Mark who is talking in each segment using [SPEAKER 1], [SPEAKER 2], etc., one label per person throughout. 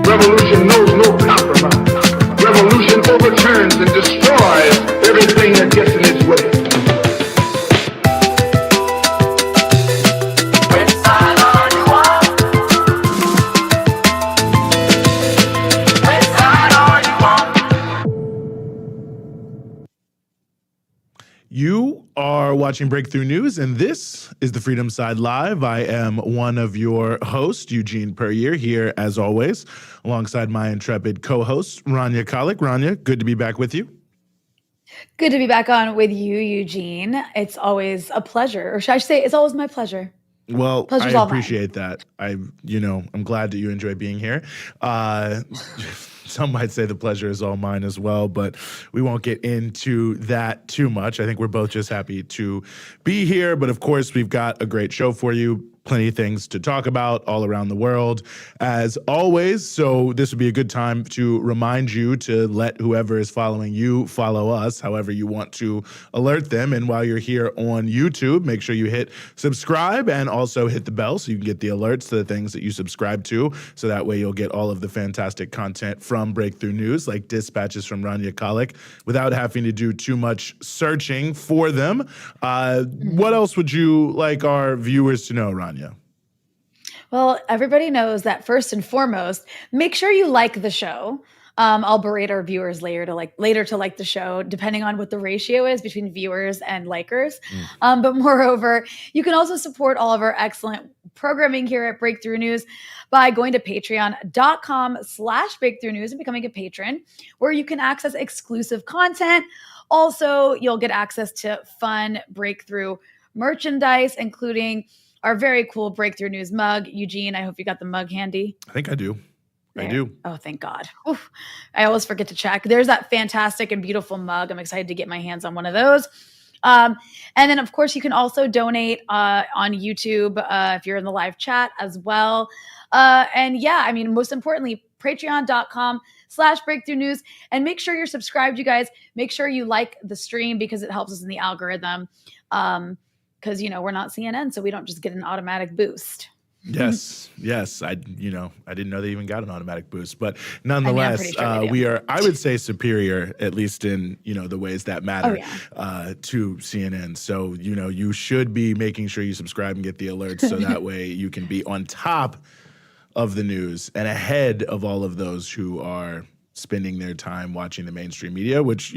[SPEAKER 1] Revolution knows no compromise. Revolution overturns and destroys everything that gets in its way.
[SPEAKER 2] You are watching Breakthrough News, and this is the Freedom Side Live. I am one of your hosts, Eugene Puryear, here as always, alongside my intrepid co-host, Rania Khalek. Rania, good to be back with you.
[SPEAKER 3] Good to be back on with you, Eugene. It's always a pleasure, or should I say, it's always my pleasure.
[SPEAKER 2] Well,
[SPEAKER 3] Pleasure's
[SPEAKER 2] I
[SPEAKER 3] all mine.
[SPEAKER 2] appreciate that. I'm glad that you enjoy being here. Some might say the pleasure is all mine as well, but we won't get into that too much. I think we're both just happy to be here. But of course, we've got a great show for you. Plenty of things to talk about all around the world, as always. So this would be a good time to remind you to let whoever is following you follow us, however you want to alert them. And while you're here on YouTube, make sure you hit subscribe and also hit the bell so you can get the alerts to the things that you subscribe to. So that way you'll get all of the fantastic content from Breakthrough News, like dispatches from Rania Khalek, without having to do too much searching for them. What else would you like our viewers to know, Rania?
[SPEAKER 3] Well, everybody knows that first and foremost, make sure you like the show. I'll berate our viewers later to like the show, depending on what the ratio is between viewers and likers. But moreover, you can also support all of our excellent programming here at Breakthrough News by going to patreon.com/Breakthrough News and becoming a patron, where you can access exclusive content. Also, you'll get access to fun Breakthrough merchandise, including our very cool Breakthrough News mug. Eugene, I hope you got the mug handy.
[SPEAKER 2] I think I do.
[SPEAKER 3] There.
[SPEAKER 2] I do.
[SPEAKER 3] Oh, thank God. Oof. I always forget to check. There's that fantastic and beautiful mug. I'm excited to get my hands on one of those. And then, of course, you can also donate on YouTube if you're in the live chat as well. And yeah, I mean, most importantly, patreon.com/Breakthrough News. And make sure you're subscribed, you guys. Make sure you like the stream because it helps us in the algorithm. Because, we're not CNN, so we don't just get an automatic boost.
[SPEAKER 2] Yes. I didn't know they even got an automatic boost, but nonetheless,
[SPEAKER 3] sure
[SPEAKER 2] we are, I would say, superior, at least in, the ways that matter to CNN. So, you should be making sure you subscribe and get the alerts so that way you can be on top of the news and ahead of all of those who are spending their time watching the mainstream media, which,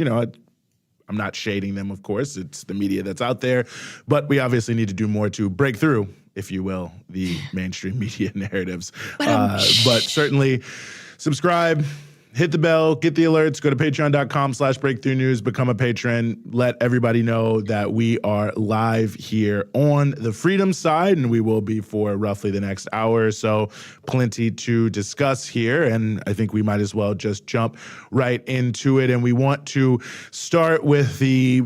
[SPEAKER 2] I'm not shading them, of course. It's the media that's out there. But we obviously need to do more to break through, if you will, the mainstream media narratives. But certainly subscribe, hit the bell, get the alerts, go to patreon.com/Breakthrough News, become a patron. Let everybody know that we are live here on the Freedom Side, and we will be for roughly the next hour or so. Plenty to discuss here, and I think we might as well just jump right into it. And we want to start with the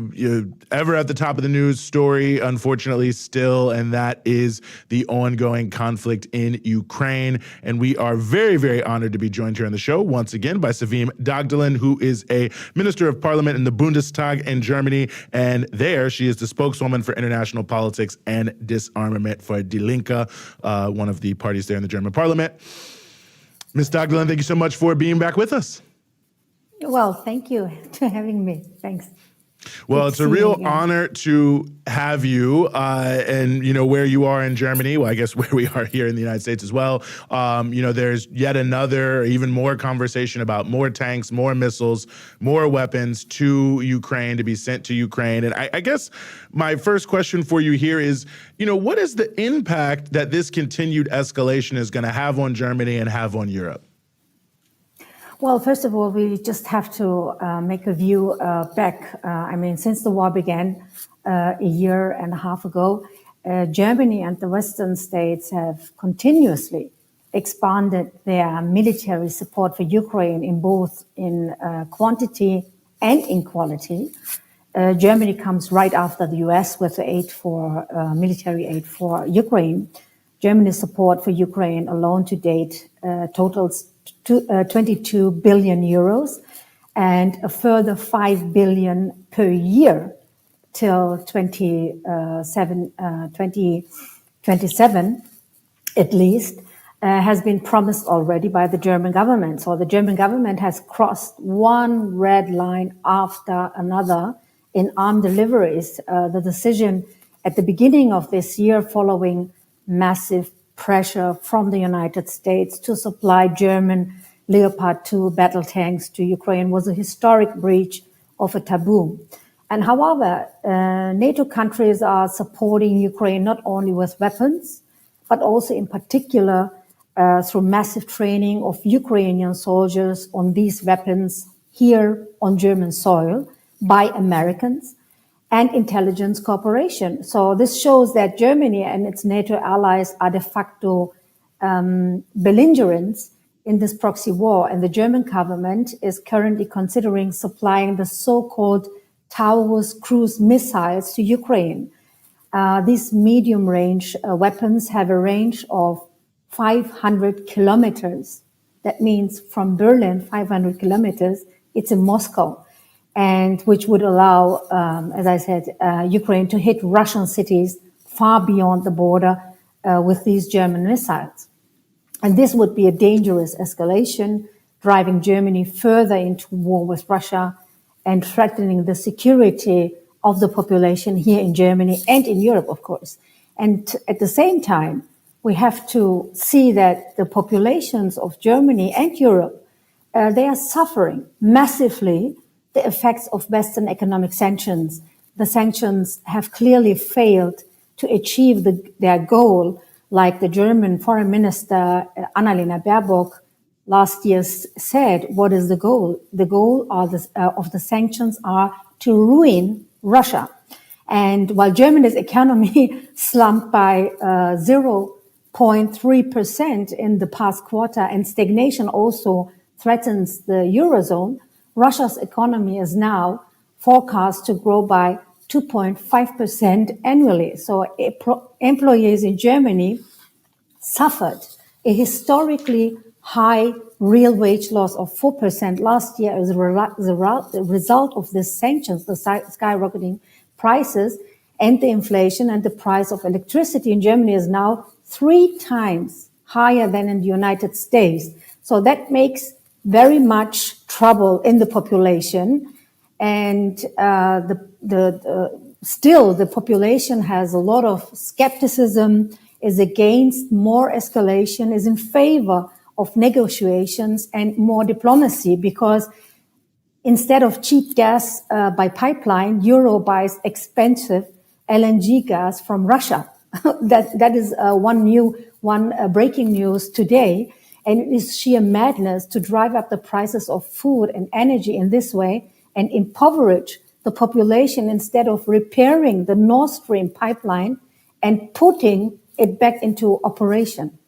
[SPEAKER 2] ever at the top of the news story, unfortunately still, and that is the ongoing conflict in Ukraine. And we are very, very honored to be joined here on the show once again by Sevim Dagdelen, who is a Minister of Parliament in the Bundestag in Germany. And there she is the spokeswoman for international politics and disarmament for Die Linke, one of the parties there in the German Parliament. Ms. Dagdelen, thank you so much for being back with us.
[SPEAKER 4] Well, thank you for having me. Thanks.
[SPEAKER 2] Well, it's a real honor to have you, and where you are in Germany. Well, I guess where we are here in the United States as well. There's yet another, even more conversation about more tanks, more missiles, more weapons to Ukraine to be sent to Ukraine. And I guess my first question for you here is, what is the impact that this continued escalation is going to have on Germany and have on Europe?
[SPEAKER 4] Well, first of all, we just have to make a view back. Since the war began a year and a half ago, Germany and the Western states have continuously expanded their military support for Ukraine in both quantity and in quality. Germany comes right after the US with the military aid for Ukraine. Germany's support for Ukraine alone to date totals 22 billion euros and a further 5 billion per year till 2027 at least. has been promised already by the German government. So the German government has crossed one red line after another in armed deliveries. The decision at the beginning of this year, following massive pressure from the United States to supply German Leopard 2 battle tanks to Ukraine, was a historic breach of a taboo. And however, NATO countries are supporting Ukraine not only with weapons, but also in particular through massive training of Ukrainian soldiers on these weapons here on German soil by Americans and intelligence cooperation. So this shows that Germany and its NATO allies are de facto belligerents in this proxy war. And the German government is currently considering supplying the so-called Taurus cruise missiles to Ukraine. These medium-range weapons have a range of 500 kilometers. That means from Berlin, 500 kilometers, it's in Moscow, and which would allow, as I said, Ukraine to hit Russian cities far beyond the border with these German missiles. And this would be a dangerous escalation, driving Germany further into war with Russia and threatening the security of the population here in Germany and in Europe, of course. And at the same time, we have to see that the populations of Germany and Europe, they are suffering massively the effects of Western economic sanctions. The sanctions have clearly failed to achieve their goal, like the German Foreign Minister Annalena Baerbock last year said. What is the goal? The goal of the sanctions are to ruin Russia. And while Germany's economy slumped by 0.3% in the past quarter, and stagnation also threatens the Eurozone, Russia's economy is now forecast to grow by 2.5% annually. So employees in Germany suffered a historically high real wage loss of 4% last year as a result of the sanctions, the skyrocketing prices, and the inflation. And the price of electricity in Germany is now 3 times higher than in the United States. So that makes very much trouble in the population. And still the population has a lot of skepticism, is against more escalation, is in favor of negotiations and more diplomacy, because instead of cheap gas by pipeline, Euro buys expensive LNG gas from Russia. That is one breaking news today. And it is sheer madness to drive up the prices of food and energy in this way and impoverish the population instead of repairing the Nord Stream pipeline and putting it back into operation.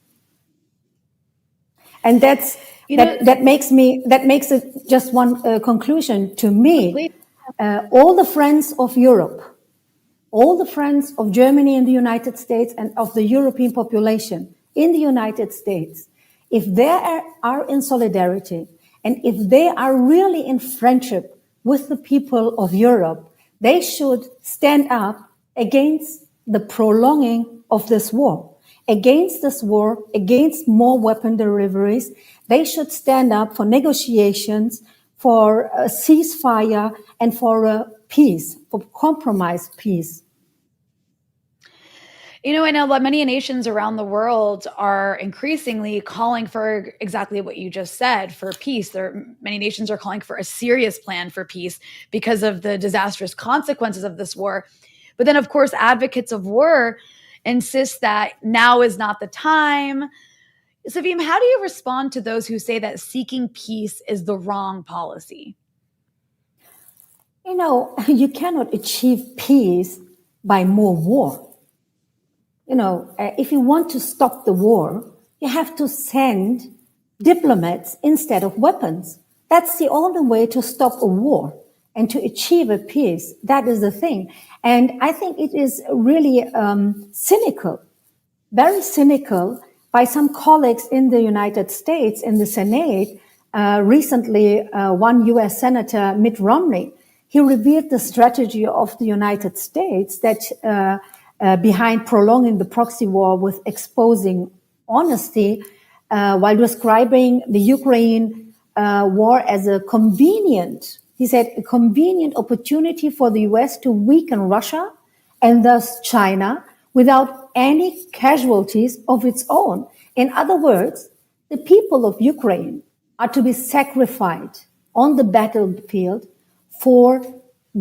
[SPEAKER 4] And that makes it just one conclusion to me. All the friends of Europe, all the friends of Germany and the United States and of the European population in the United States, if they are in solidarity and if they are really in friendship with the people of Europe, they should stand up against the prolonging of this war. Against this war, against more weapon deliveries, they should stand up for negotiations, for a ceasefire, and for a peace, for compromise peace.
[SPEAKER 3] You know, I know that many nations around the world are increasingly calling for exactly what you just said, for peace. Many nations are calling for a serious plan for peace because of the disastrous consequences of this war. But then, of course, advocates of war insist that now is not the time. Sevim, how do you respond to those who say that seeking peace is the wrong policy?
[SPEAKER 4] You know, you cannot achieve peace by more war. You know, if you want to stop the war, you have to send diplomats instead of weapons. That's the only way to stop a war and to achieve a peace. That is the thing. And I think it is really cynical, very cynical by some colleagues in the United States, in the Senate. Recently, one U.S. Senator, Mitt Romney, he revealed the strategy of the United States that behind prolonging the proxy war with exposing honesty, while describing the Ukraine war as a convenient opportunity for the US to weaken Russia and thus China without any casualties of its own. In other words, the people of Ukraine are to be sacrificed on the battlefield for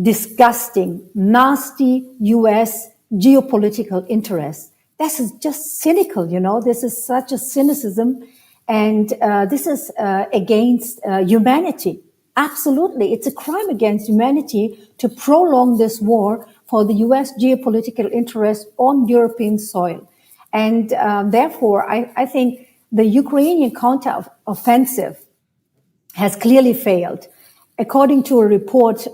[SPEAKER 4] disgusting, nasty US geopolitical interests. This is just cynical, this is such a cynicism, and this is against humanity. Absolutely, it's a crime against humanity to prolong this war for the US geopolitical interest on European soil. And therefore, I think the Ukrainian counteroffensive has clearly failed. According to a report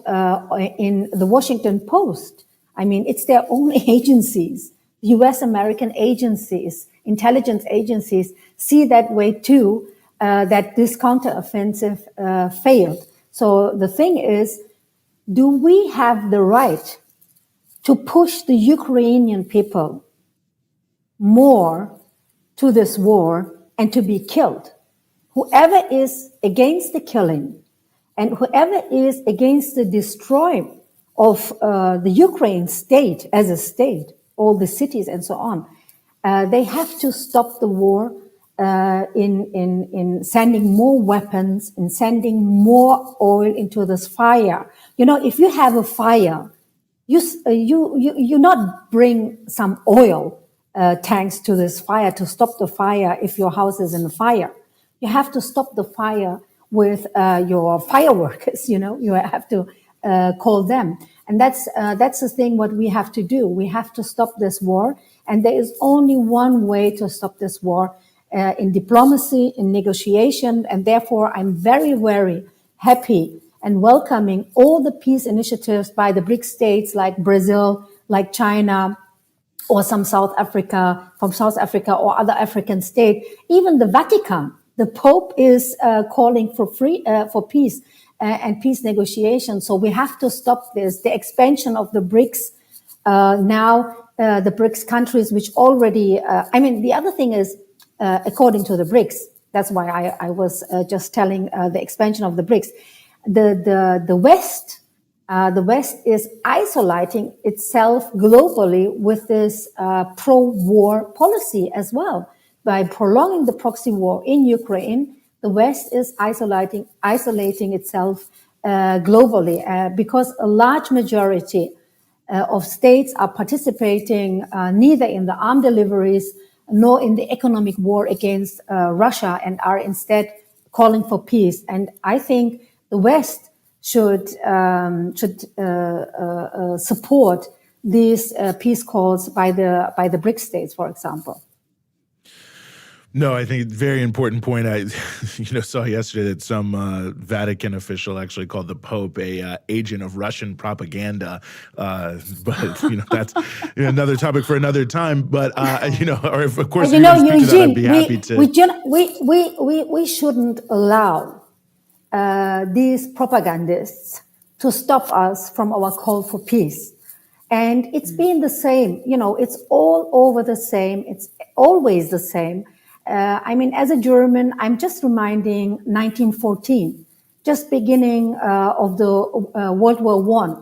[SPEAKER 4] in the Washington Post, it's their own agencies, US American agencies, intelligence agencies see that way too, that this counteroffensive failed. So the thing is, do we have the right to push the Ukrainian people more to this war and to be killed? Whoever is against the killing and whoever is against the destroying of the Ukraine state as a state, all the cities and so on, they have to stop the war in sending more weapons, in sending more oil into this fire. If you have a fire, you not bring some oil tanks to this fire to stop the fire if your house is in fire. You have to stop the fire with your fireworkers, you have to call them. And that's the thing what we have to do. We have to stop this war. And there is only one way to stop this war, in diplomacy, in negotiation. And therefore, I'm very, very happy and welcoming all the peace initiatives by the BRICS states like Brazil, like China, or from South Africa or other African states, even the Vatican. The Pope is calling for peace and peace negotiations. So we have to stop this. The expansion of the BRICS the BRICS countries, which already, the other thing is, according to the BRICS, that's why I was just telling the expansion of the BRICS, the West is isolating itself globally with this pro-war policy as well. By prolonging the proxy war in Ukraine, the West is isolating itself globally because a large majority of states are participating neither in the armed deliveries nor in the economic war against Russia, and are instead calling for peace. And I think the West should support these peace calls by the BRICS states, for example.
[SPEAKER 2] No, I think very important point. I, saw yesterday that some Vatican official actually called the Pope a agent of Russian propaganda. But that's another topic for another time. But or if of course
[SPEAKER 4] Eugene,
[SPEAKER 2] I'd be happy to.
[SPEAKER 4] We shouldn't allow these propagandists to stop us from our call for peace. And it's been the same. It's all over the same. It's always the same. As a German, I'm just reminding 1914, just beginning of the World War I.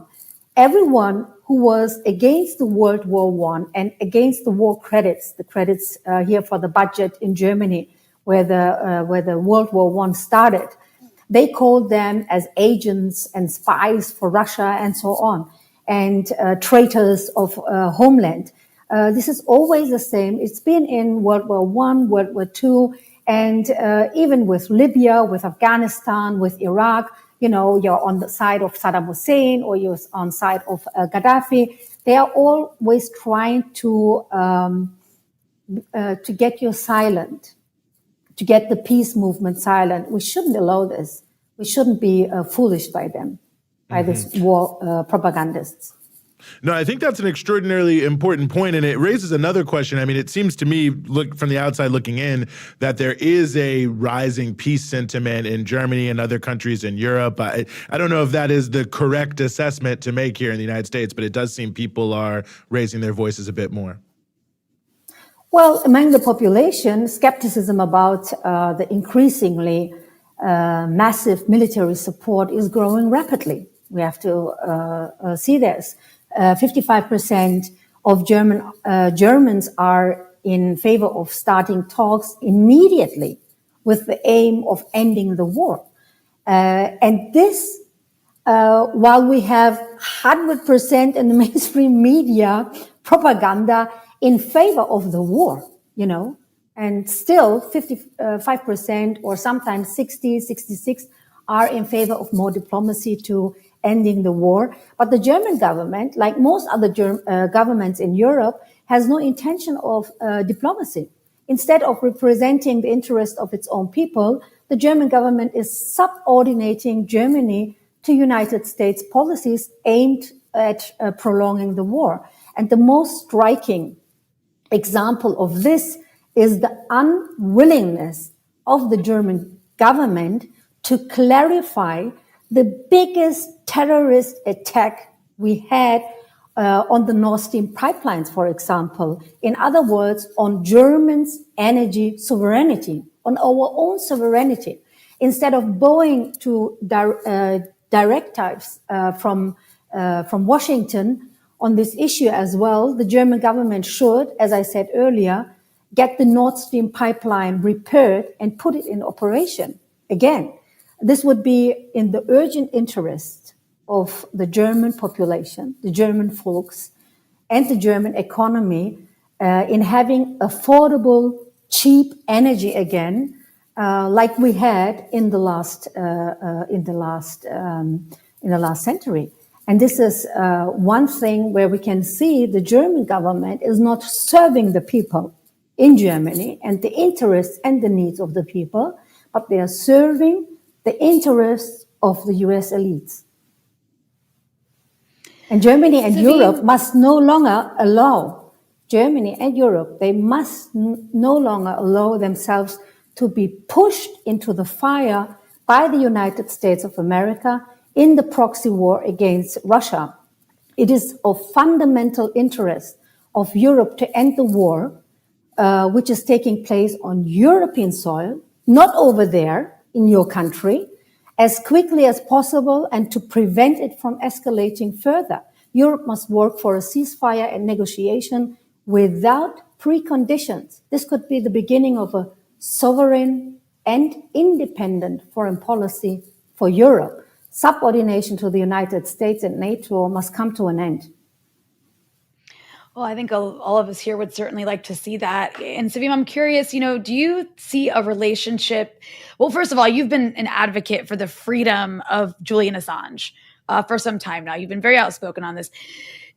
[SPEAKER 4] Everyone who was against the World War I and against the war credits, the credits here for the budget in Germany, where the World War I started, they called them as agents and spies for Russia and so on, and traitors of homeland. This is always the same. It's been in World War I, World War II, and even with Libya, with Afghanistan, with Iraq, you're on the side of Saddam Hussein or you're on the side of Gaddafi. They are always trying to get you silent, to get the peace movement silent. We shouldn't allow this. We shouldn't be foolish by them, by this war propagandists.
[SPEAKER 2] No, I think that's an extraordinarily important point, and it raises another question. It seems to me, look from the outside looking in, that there is a rising peace sentiment in Germany and other countries in Europe. I don't know if that is the correct assessment to make here in the United States, but it does seem people are raising their voices a bit more.
[SPEAKER 4] Well, among the population, skepticism about the increasingly massive military support is growing rapidly. We have to see this. 55% of Germans are in favor of starting talks immediately with the aim of ending the war. And this, while we have 100% in the mainstream media propaganda in favor of the war, and still 55% or sometimes 60, 66 are in favor of more diplomacy to ending the war. But the German government, like most other governments in Europe, has no intention of diplomacy. Instead of representing the interest of its own people, the German government is subordinating Germany to United States policies aimed at prolonging the war. And the most striking example of this is the unwillingness of the German government to clarify the biggest terrorist attack we had on the Nord Stream pipelines, for example. In other words, on Germans' energy sovereignty, on our own sovereignty. Instead of bowing to directives from Washington on this issue as well, the German government should, as I said earlier, get the Nord Stream pipeline repaired and put it in operation again. This would be in the urgent interest of the German population, the German folks, and the German economy in having affordable, cheap energy again, like we had in the last century. And this is one thing where we can see the German government is not serving the people in Germany and the interests and the needs of the people, but they are serving the interests of the US elites. And Germany and Europe must no longer allow, they must no longer allow themselves to be pushed into the fire by the United States of America in the proxy war against Russia. It is of fundamental interest of Europe to end the war, which is taking place on European soil, not over there in your country, as quickly as possible and to prevent it from escalating further. Europe must work for a ceasefire and negotiation without preconditions. This could be the beginning of a sovereign and independent foreign policy for Europe. Subordination to the United States and NATO must come to an end.
[SPEAKER 3] Well, I think all of us here would certainly like to see that. And Sevim, I'm curious, do you see a relationship? Well, first of all, you've been an advocate for the freedom of Julian Assange for some time now. You've been very outspoken on this.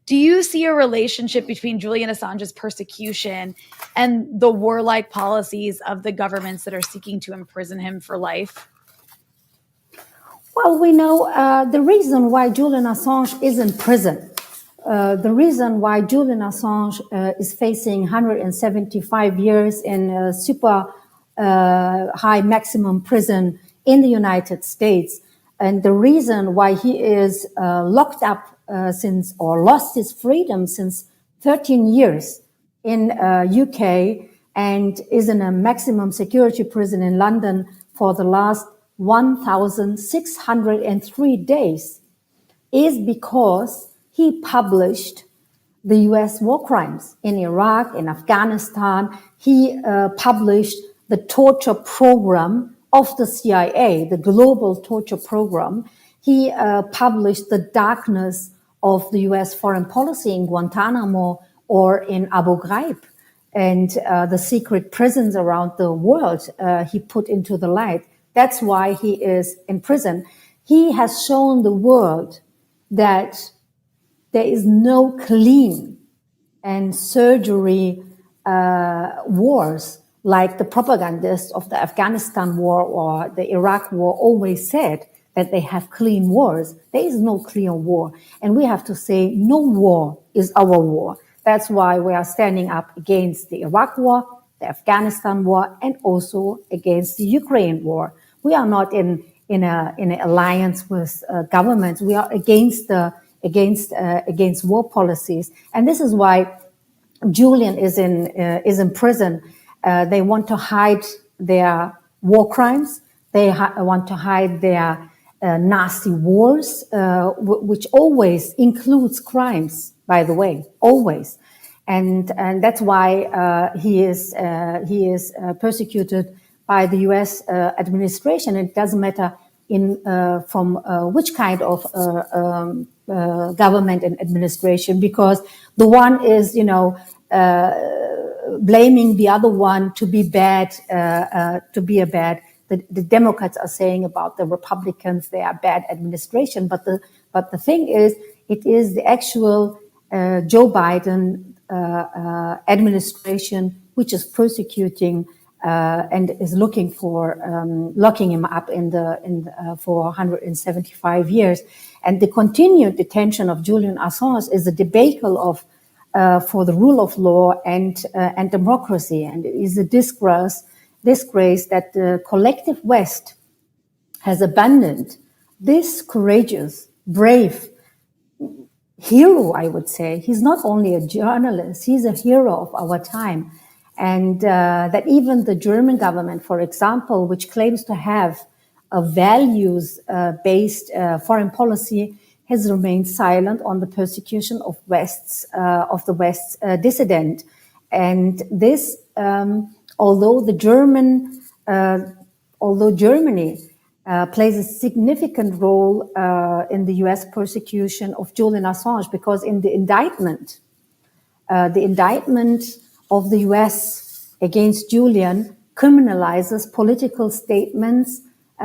[SPEAKER 3] Do you see a relationship between Julian Assange's persecution and the warlike policies of the governments that are seeking to imprison him for life?
[SPEAKER 4] Well, we know the reason why Julian Assange is in prison. The reason why Julian Assange is facing 175 years in a super high maximum prison in the United States, and the reason why he is locked up since or lost his freedom since 13 years in UK and is in a maximum security prison in London for the last 1,603 days is because he published the US war crimes in Iraq, in Afghanistan. He published the torture program of the CIA, the global torture program. He published the darkness of the US foreign policy in Guantanamo or in Abu Ghraib, and the secret prisons around the world he put into the light. That's why he is in prison. He has shown the world that there is no clean and surgery wars like the propagandists of the Afghanistan war or the Iraq war always said, that they have clean wars. There is no clean war. And we have to say no war is our war. That's why we are standing up against the Iraq war, the Afghanistan war, and also against the Ukraine war. We are not in an alliance with governments. We are against war policies. And this is why Julian is in prison. They want to hide their war crimes. They want to hide their nasty wars, which always includes crimes, by the way, always. And that's why he is persecuted by the U.S. Administration. It doesn't matter from which kind of government and administration, because the one is, blaming the other one to be bad, The Democrats are saying about the Republicans they are bad administration, but the thing is, it is the actual Joe Biden administration which is persecuting and is looking for locking him up for 175 years. And the continued detention of Julian Assange is a debacle of for the rule of law and democracy, and it is a disgrace that the collective West has abandoned this courageous, brave hero, I would say. He's not only a journalist, he's a hero of our time. And that even the German government, for example, which claims to have a values-based foreign policy, has remained silent on the persecution of the West's dissident. And this, although Germany plays a significant role in the U.S. persecution of Julian Assange, because in the indictment of the U.S. against Julian criminalizes political statements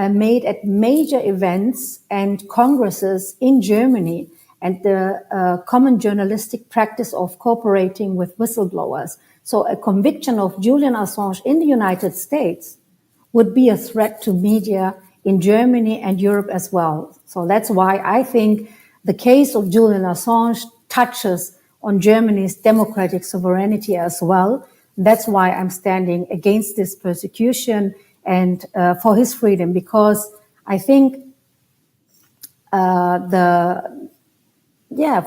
[SPEAKER 4] made at major events and congresses in Germany, and the common journalistic practice of cooperating with whistleblowers. So a conviction of Julian Assange in the United States would be a threat to media in Germany and Europe as well. So that's why I think the case of Julian Assange touches on Germany's democratic sovereignty as well. That's why I'm standing against this persecution and for his freedom, because I think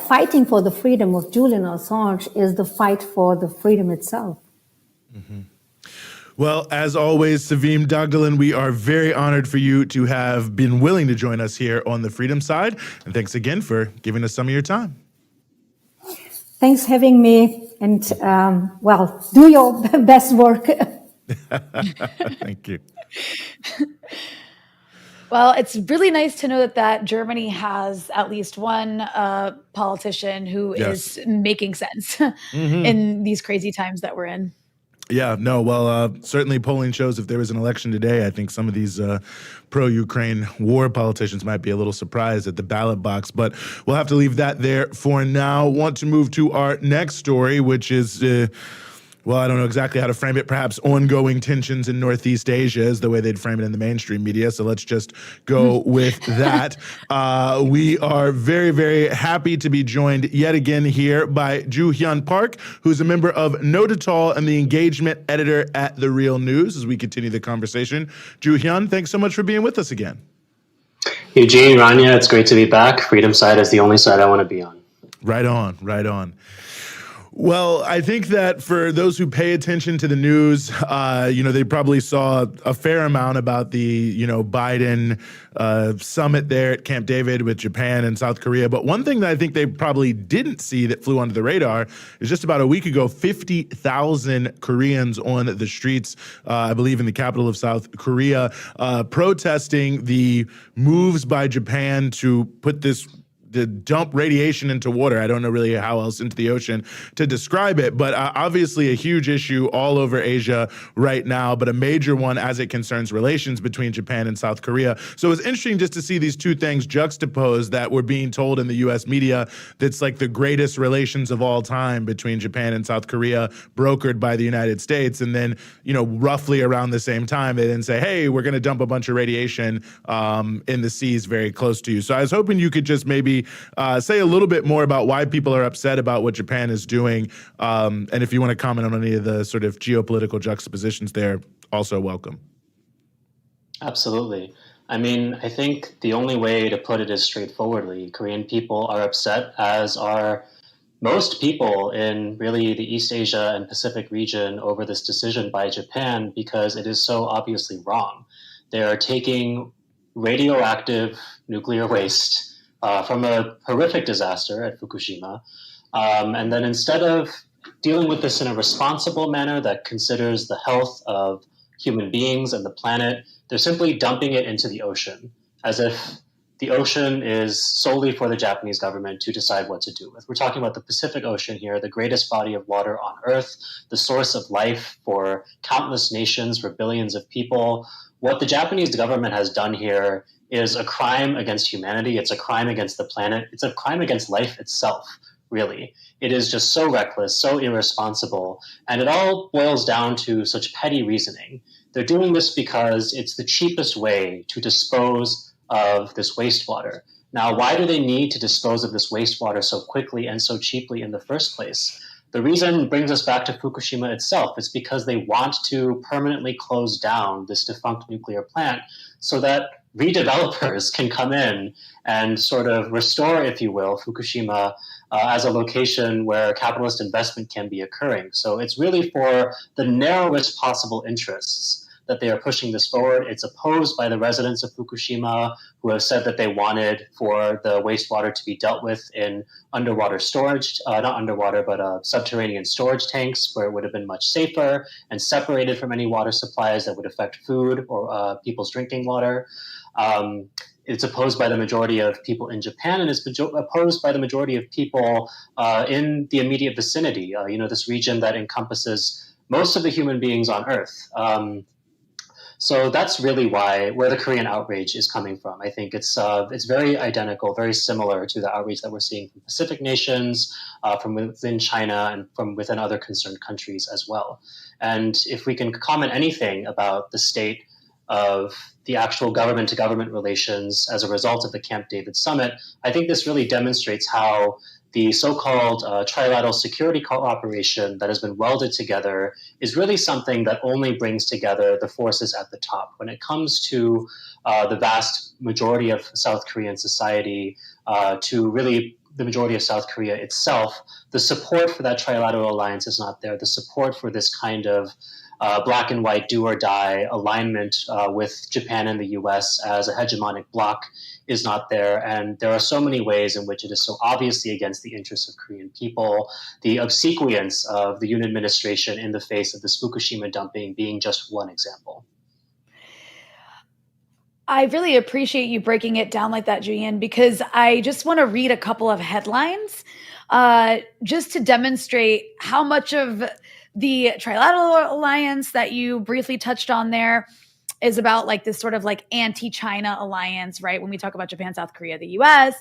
[SPEAKER 4] fighting for the freedom of Julian Assange is the fight for the freedom itself.
[SPEAKER 2] Mm-hmm. Well, as always, Sevim Dagdelen, we are very honored for you to have been willing to join us here on the Freedom Side. And thanks again for giving us some of your time.
[SPEAKER 4] Thanks for having me. And, do your best work.
[SPEAKER 2] Thank you.
[SPEAKER 3] Well, it's really nice to know that Germany has at least one politician who is making sense in these crazy times that we're in.
[SPEAKER 2] Yeah, no, well, certainly polling shows if there was an election today, I think some of these pro-Ukraine war politicians might be a little surprised at the ballot box, but we'll have to leave that there for now. Want to move to our next story, which is well, I don't know exactly how to frame it. Perhaps ongoing tensions in Northeast Asia is the way they'd frame it in the mainstream media. So let's just go with that. We are very, very happy to be joined yet again here by Ju-Hyun Park, who's a member of Nodutdol and the engagement editor at The Real News, as we continue the conversation. Ju-Hyun, thanks so much for being with us again.
[SPEAKER 5] Eugene, Rania, it's great to be back. Freedom Side is the only side I want to be on.
[SPEAKER 2] Right on, right on. Well, I think that for those who pay attention to the news, they probably saw a fair amount about the, Biden summit there at Camp David with Japan and South Korea. But one thing that I think they probably didn't see that flew under the radar is just about a week ago, 50,000 Koreans on the streets, I believe in the capital of South Korea, protesting the moves by Japan to put to dump radiation into water. I don't know really how else into the ocean to describe it, but obviously a huge issue all over Asia right now, but a major one as it concerns relations between Japan and South Korea. So it's interesting just to see these two things juxtaposed that we're being told in the U.S. media that's like the greatest relations of all time between Japan and South Korea brokered by the United States. And then, roughly around the same time, they then say, hey, we're going to dump a bunch of radiation in the seas very close to you. So I was hoping you could just maybe say a little bit more about why people are upset about what Japan is doing. And if you want to comment on any of the sort of geopolitical juxtapositions there, also welcome.
[SPEAKER 5] Absolutely. I mean, I think the only way to put it is straightforwardly. Korean people are upset, as are most people in really the East Asia and Pacific region over this decision by Japan because it is so obviously wrong. They are taking radioactive nuclear waste from a horrific disaster at Fukushima. And then instead of dealing with this in a responsible manner that considers the health of human beings and the planet, they're simply dumping it into the ocean as if the ocean is solely for the Japanese government to decide what to do with. We're talking about the Pacific Ocean here, the greatest body of water on Earth, the source of life for countless nations, for billions of people. What the Japanese government has done here is a crime against humanity. It's a crime against the planet. It's a crime against life itself, really. It is just so reckless, so irresponsible, and it all boils down to such petty reasoning. They're doing this because it's the cheapest way to dispose of this wastewater. Now, why do they need to dispose of this wastewater so quickly and so cheaply in the first place? The reason brings us back to Fukushima itself. It's because they want to permanently close down this defunct nuclear plant so that redevelopers can come in and sort of restore, if you will, Fukushima as a location where capitalist investment can be occurring. So it's really for the narrowest possible interests that they are pushing this forward. It's opposed by the residents of Fukushima, who have said that they wanted for the wastewater to be dealt with in underwater storage, not underwater, but subterranean storage tanks, where it would have been much safer and separated from any water supplies that would affect food or people's drinking water. It's opposed by the majority of people in Japan, and it's opposed by the majority of people in the immediate vicinity, this region that encompasses most of the human beings on Earth. So that's really where the Korean outrage is coming from. I think it's very identical, very similar to the outrage that we're seeing from Pacific nations, from within China, and from within other concerned countries as well. And if we can comment anything about the state of the actual government-to-government relations as a result of the Camp David summit, I think this really demonstrates how the so-called trilateral security cooperation that has been welded together is really something that only brings together the forces at the top. When it comes to the vast majority of South Korean society, to really the majority of South Korea itself, the support for that trilateral alliance is not there. The support for this kind of black and white do or die alignment with Japan and the US as a hegemonic bloc is not there. And there are so many ways in which it is so obviously against the interests of Korean people. The obsequience of the Yoon administration in the face of this Fukushima dumping being just one example.
[SPEAKER 3] I really appreciate you breaking it down like that, Julian, because I just want to read a couple of headlines just to demonstrate how much of the Trilateral Alliance that you briefly touched on there is about like this sort of like anti-China alliance, right? When we talk about Japan, South Korea, the US,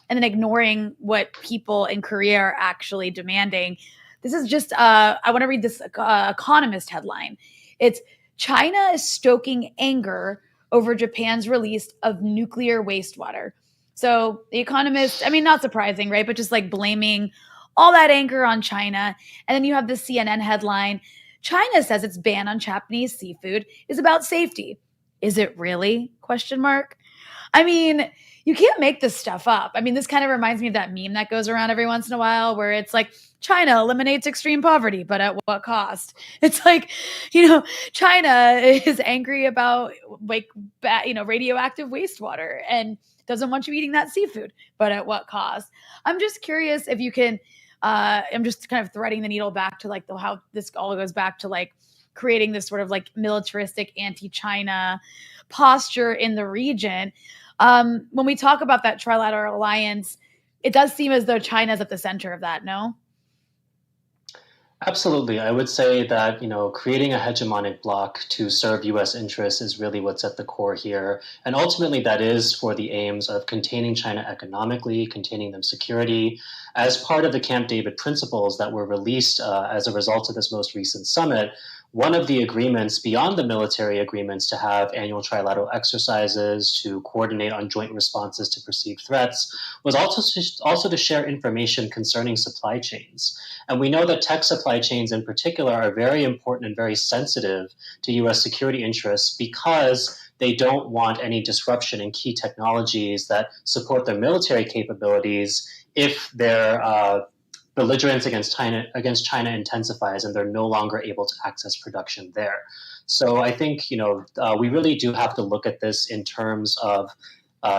[SPEAKER 3] and then ignoring what people in Korea are actually demanding. This is just, I want to read this Economist headline. It's China is stoking anger over Japan's release of nuclear wastewater. So the Economist, I mean, not surprising, right? But just like blaming all that anger on China. And then you have the CNN headline, China says its ban on Japanese seafood is about safety. Is it really? Question mark. I mean, you can't make this stuff up. I mean, this kind of reminds me of that meme that goes around every once in a while where it's like, China eliminates extreme poverty, but at what cost? It's like, China is angry about radioactive wastewater and doesn't want you eating that seafood, but at what cost? I'm just curious if you can, I'm just kind of threading the needle back to like how this all goes back to like creating this sort of like militaristic anti-China posture in the region. When we talk about that Trilateral Alliance, it does seem as though China is at the center of that, no?
[SPEAKER 5] Absolutely. I would say that, creating a hegemonic bloc to serve U.S. interests is really what's at the core here. And ultimately, that is for the aims of containing China economically, containing them security. As part of the Camp David principles that were released as a result of this most recent summit, one of the agreements beyond the military agreements to have annual trilateral exercises, to coordinate on joint responses to perceived threats, was also to share information concerning supply chains. And we know that tech supply chains in particular are very important and very sensitive to US security interests because they don't want any disruption in key technologies that support their military capabilities if their belligerence against China intensifies, and they're no longer able to access production there. So I think we really do have to look at this in terms of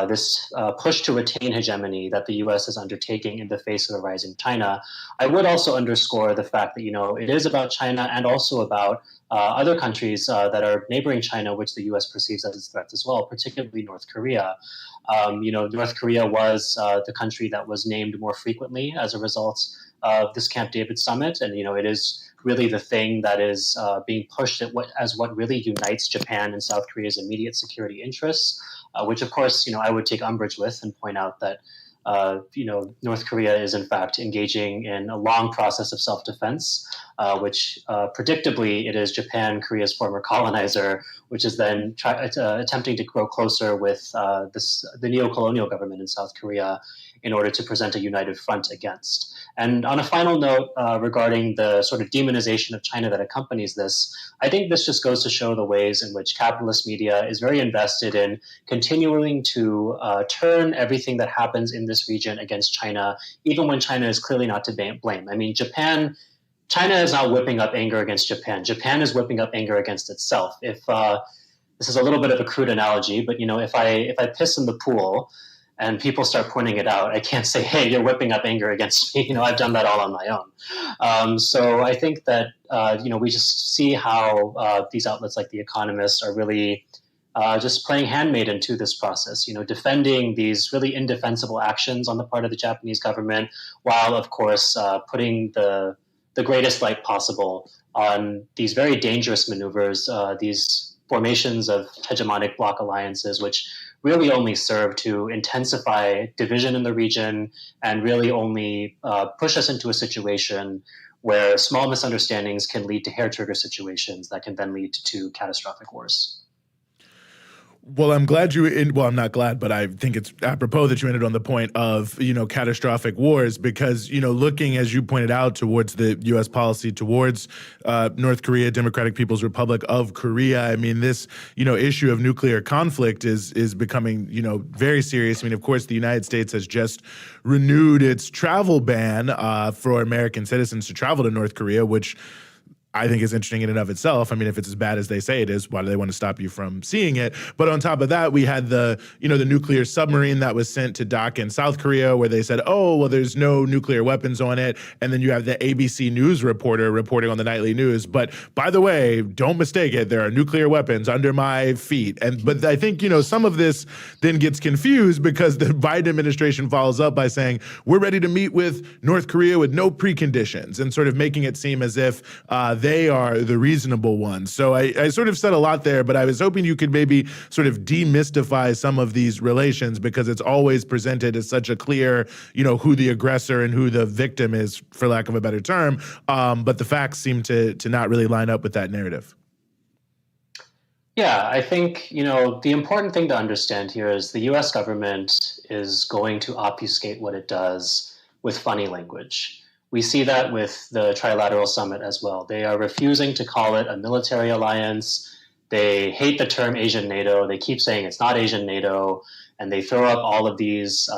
[SPEAKER 5] this push to retain hegemony that the U.S. is undertaking in the face of a rising China. I would also underscore the fact that it is about China and also about other countries that are neighboring China, which the U.S. perceives as its threats as well, particularly North Korea. North Korea was the country that was named more frequently as a result of this Camp David summit, and it is really the thing that is being pushed as what really unites Japan and South Korea's immediate security interests, which of course I would take umbrage with and point out that North Korea is in fact engaging in a long process of self-defense, which predictably it is Japan, Korea's former colonizer, which is then attempting to grow closer with the neo-colonial government in South Korea in order to present a united front against. And on a final note, regarding the sort of demonization of China that accompanies this, I think this just goes to show the ways in which capitalist media is very invested in continuing to turn everything that happens in this region against China, even when China is clearly not to blame. I mean, China is not whipping up anger against Japan. Japan is whipping up anger against itself. If this is a little bit of a crude analogy, but if I piss in the pool and people start pointing it out, I can't say, hey, you're whipping up anger against me. I've done that all on my own. So I think that, we just see how these outlets like The Economist are really just playing handmaiden to this process, defending these really indefensible actions on the part of the Japanese government, while, of course, putting the greatest light possible on these very dangerous maneuvers, these formations of hegemonic bloc alliances, which really only serve to intensify division in the region and really only push us into a situation where small misunderstandings can lead to hair trigger situations that can then lead to catastrophic wars.
[SPEAKER 2] Well, I'm glad I'm not glad, but I think it's apropos that you ended on the point of, catastrophic wars, because, looking, as you pointed out, towards the U.S. policy towards North Korea, Democratic People's Republic of Korea, I mean, this, issue of nuclear conflict is becoming, very serious. I mean, of course, the United States has just renewed its travel ban for American citizens to travel to North Korea, which I think is interesting in and of itself. I mean, if it's as bad as they say it is, why do they want to stop you from seeing it? But on top of that, we had the nuclear submarine that was sent to dock in South Korea, where they said, oh, well, there's no nuclear weapons on it. And then you have the ABC News reporter reporting on the nightly news. But by the way, don't mistake it. There are nuclear weapons under my feet. But I think, some of this then gets confused because the Biden administration follows up by saying, we're ready to meet with North Korea with no preconditions, and sort of making it seem as if they are the reasonable ones. So I sort of said a lot there, but I was hoping you could maybe sort of demystify some of these relations, because it's always presented as such a clear, who the aggressor and who the victim is, for lack of a better term. But the facts seem to not really line up with that narrative.
[SPEAKER 5] Yeah, I think, the important thing to understand here is the US government is going to obfuscate what it does with funny language. We see that with the Trilateral Summit as well. They are refusing to call it a military alliance. They hate the term Asian NATO. They keep saying it's not Asian NATO. And they throw up all of these,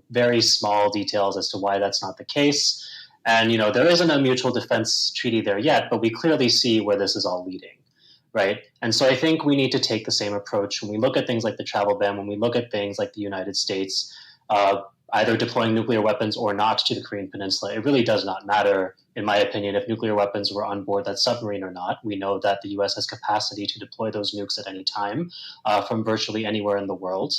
[SPEAKER 5] very small details as to why that's not the case. And, there isn't a mutual defense treaty there yet, but we clearly see where this is all leading, right? And so I think we need to take the same approach when we look at things like the travel ban, when we look at things like the United States, either deploying nuclear weapons or not to the Korean Peninsula. It really does not matter, in my opinion, if nuclear weapons were on board that submarine or not. We know that the US has capacity to deploy those nukes at any time from virtually anywhere in the world.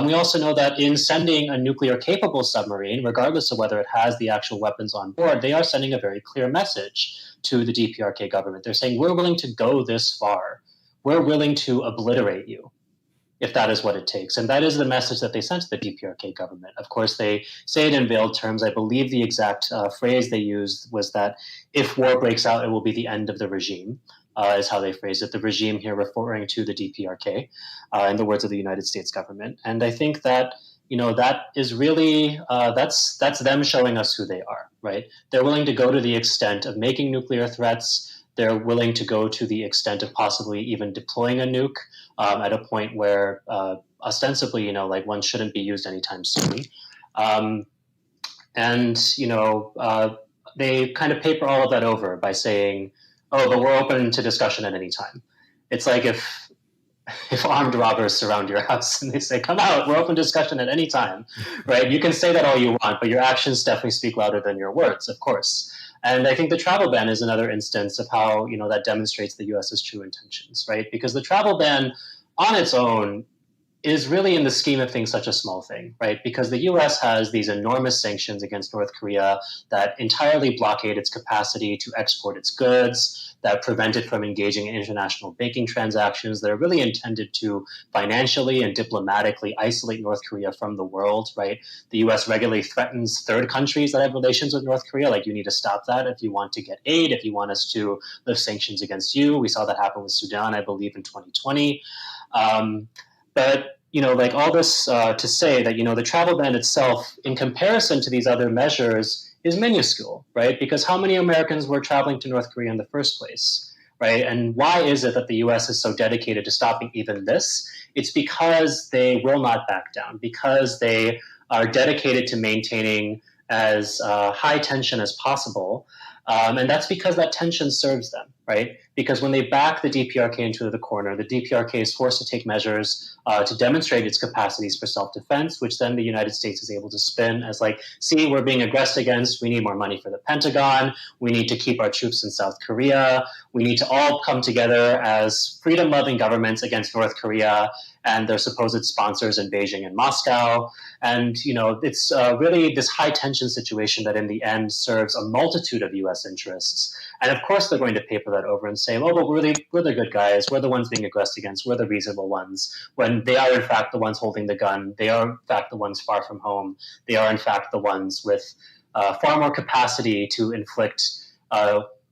[SPEAKER 5] We also know that in sending a nuclear-capable submarine, regardless of whether it has the actual weapons on board, they are sending a very clear message to the DPRK government. They're saying, we're willing to go this far. We're willing to obliterate you, if that is what it takes. And that is the message that they sent to the DPRK government. Of course, they say it in veiled terms. I believe the exact phrase they used was that if war breaks out, it will be the end of the regime, is how they phrased it. The regime here referring to the DPRK, in the words of the United States government. And I think that, that is really, that's them showing us who they are, right? They're willing to go to the extent of making nuclear threats. They're willing to go to the extent of possibly even deploying a nuke at a point where ostensibly, one shouldn't be used anytime soon. And, they kind of paper all of that over by saying, oh, but we're open to discussion at any time. It's like if armed robbers surround your house and they say, come out, we're open to discussion at any time, right? You can say that all you want, but your actions definitely speak louder than your words, of course. And I think the travel ban is another instance of how, that demonstrates the US's true intentions, right? Because the travel ban on its own is really, in the scheme of things, such a small thing, right? Because the US has these enormous sanctions against North Korea that entirely blockade its capacity to export its goods, that prevent it from engaging in international banking transactions, that are really intended to financially and diplomatically isolate North Korea from the world, right? The US regularly threatens third countries that have relations with North Korea, like, you need to stop that if you want to get aid, if you want us to lift sanctions against you. We saw that happen with Sudan, I believe, in 2020. But, all this to say that, the travel ban itself, in comparison to these other measures, is minuscule, right? Because how many Americans were traveling to North Korea in the first place, right? And why is it that the US is so dedicated to stopping even this? It's because they will not back down, because they are dedicated to maintaining as high tension as possible. And that's because that tension serves them, right? Because when they back the DPRK into the corner, the DPRK is forced to take measures to demonstrate its capacities for self-defense, which then the United States is able to spin as like, see, we're being aggressed against, we need more money for the Pentagon, we need to keep our troops in South Korea, we need to all come together as freedom-loving governments against North Korea and their supposed sponsors in Beijing and Moscow. And, it's really this high-tension situation that in the end serves a multitude of U.S. interests. And of course, they're going to paper that over and say, oh, but we're the good guys. We're the ones being aggressed against. We're the reasonable ones. When they are, in fact, the ones holding the gun. They are, in fact, the ones far from home. They are, in fact, the ones with far more capacity to inflict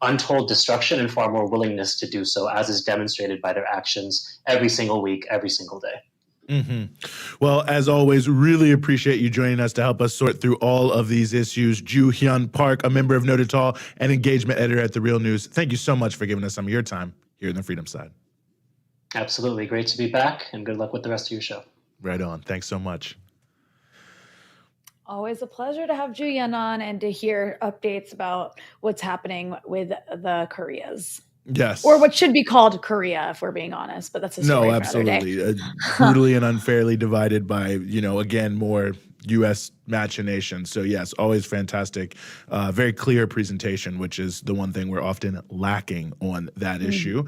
[SPEAKER 5] untold destruction and far more willingness to do so, as is demonstrated by their actions every single week, every single day.
[SPEAKER 2] Mm-hmm. Well, as always, really appreciate you joining us to help us sort through all of these issues. Ju-Hyun Park, a member of Nodutdol and engagement editor at The Real News. Thank you so much for giving us some of your time here in the Freedom Side.
[SPEAKER 5] Absolutely. Great to be back, and good luck with the rest of your show.
[SPEAKER 2] Right on. Thanks so much.
[SPEAKER 3] Always a pleasure to have Julian on and to hear updates about what's happening with the Koreas.
[SPEAKER 2] Yes.
[SPEAKER 3] Or what should be called Korea, if we're being honest, but that's a story for
[SPEAKER 2] absolutely.
[SPEAKER 3] another day.
[SPEAKER 2] Brutally and unfairly divided by, again, more U.S. machinations. So yes, always fantastic. Very clear presentation, which is the one thing we're often lacking on that issue.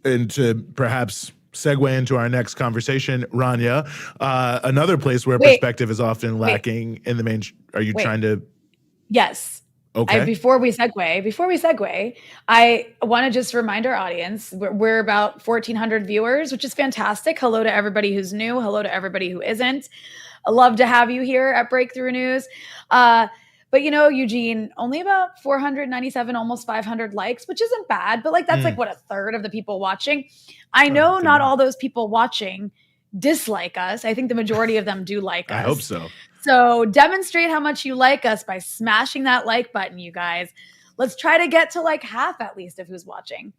[SPEAKER 2] And to perhaps segue into our next conversation, Rania, another place where perspective is often lacking in the main. Are you trying to?
[SPEAKER 3] Yes.
[SPEAKER 2] Okay.
[SPEAKER 3] Before we segue, I want to just remind our audience, we're about 1,400 viewers, which is fantastic. Hello to everybody who's new. Hello to everybody who isn't. I love to have you here at Breakthrough News. But Eugene, only about 497, almost 500 likes, which isn't bad, but that's like what, a third of the people watching. I know not all those people watching dislike us. I think the majority of them do like us.
[SPEAKER 2] I hope so.
[SPEAKER 3] So demonstrate how much you like us by smashing that like button, you guys. Let's try to get to like half at least of who's watching.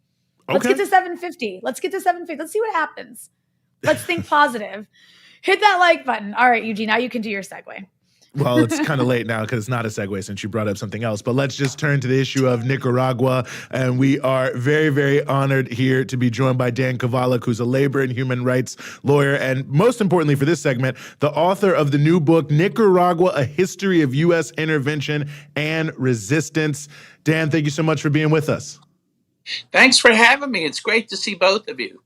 [SPEAKER 3] Let's get to 750. Let's get to 750. Let's see what happens. Let's think positive. Hit that like button. All right, Eugene, now you can do your segue.
[SPEAKER 2] Well, it's kind of late now because it's not a segue since you brought up something else. But let's just turn to the issue of Nicaragua. And we are very, very honored here to be joined by Dan Kovalik, who's a labor and human rights lawyer. And most importantly for this segment, the author of the new book, Nicaragua, A History of U.S. Intervention and Resistance. Dan, thank you so much for being with us.
[SPEAKER 6] Thanks for having me. It's great to see both of you.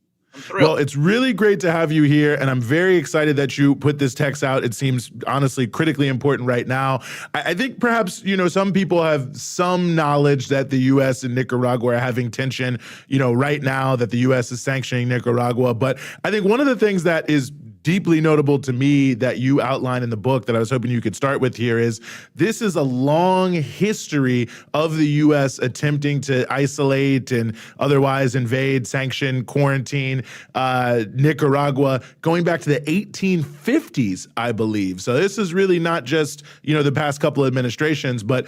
[SPEAKER 2] Well, it's really great to have you here, and I'm very excited that you put this text out. It seems honestly critically important right now. I think perhaps, some people have some knowledge that the U.S. and Nicaragua are having tension, right now, that the U.S. is sanctioning Nicaragua. But I think one of the things that is deeply notable to me that you outline in the book that I was hoping you could start with here is this is a long history of the U.S. attempting to isolate and otherwise invade, sanction, quarantine Nicaragua going back to the 1850s, I believe. So this is really not just, the past couple of administrations, but,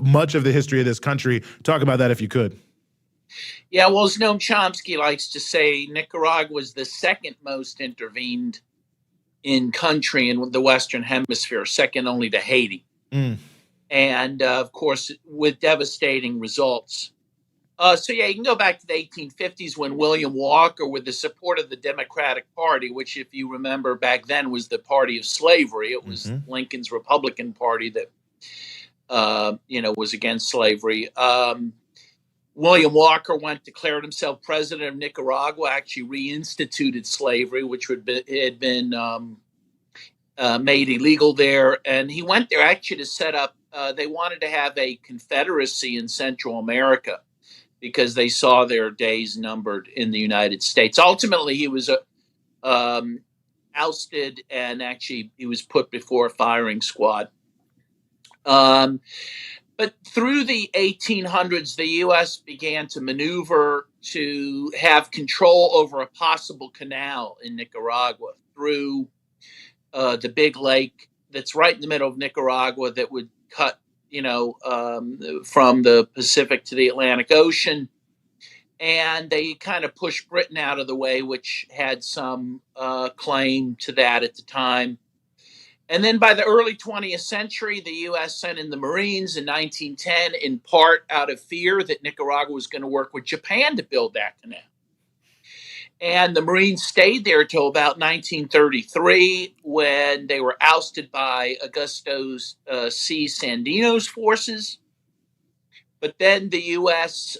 [SPEAKER 2] much of the history of this country. Talk about that if you could.
[SPEAKER 6] Yeah, well, as Noam Chomsky likes to say, Nicaragua was the second most intervened in country in the Western Hemisphere, second only to Haiti. and of course, with devastating results. So yeah, you can go back to the 1850s when William Walker, with the support of the Democratic Party, which, if you remember, back then was the party of slavery. It was Lincoln's Republican Party that, was against slavery. William Walker declared himself president of Nicaragua, actually reinstituted slavery, which had been made illegal there. And he went there actually to set up, they wanted to have a confederacy in Central America because they saw their days numbered in the United States. Ultimately, he was ousted, and actually he was put before a firing squad. But through the 1800s, the U.S. began to maneuver to have control over a possible canal in Nicaragua through the big lake that's right in the middle of Nicaragua that would cut, from the Pacific to the Atlantic Ocean. And they kind of pushed Britain out of the way, which had some claim to that at the time. And then by the early 20th century, the U.S. sent in the Marines in 1910, in part out of fear that Nicaragua was going to work with Japan to build that canal. And the Marines stayed there till about 1933, when they were ousted by Augusto C. Sandino's forces. But then the U.S.,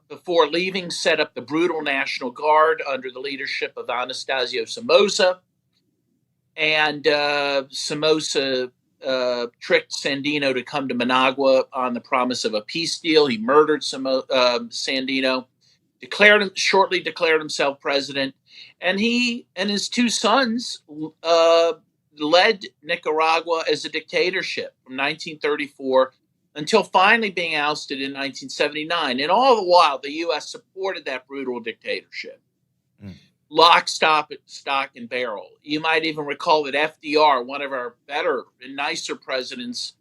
[SPEAKER 6] before leaving, set up the brutal National Guard under the leadership of Anastasio Somoza. And Somoza tricked Sandino to come to Managua on the promise of a peace deal. He murdered Sandino, shortly declared himself president, and he and his two sons led Nicaragua as a dictatorship from 1934 until finally being ousted in 1979. And all the while, the U.S. supported that brutal dictatorship. Lock, stock, and barrel. You might even recall that FDR, one of our better and nicer presidents,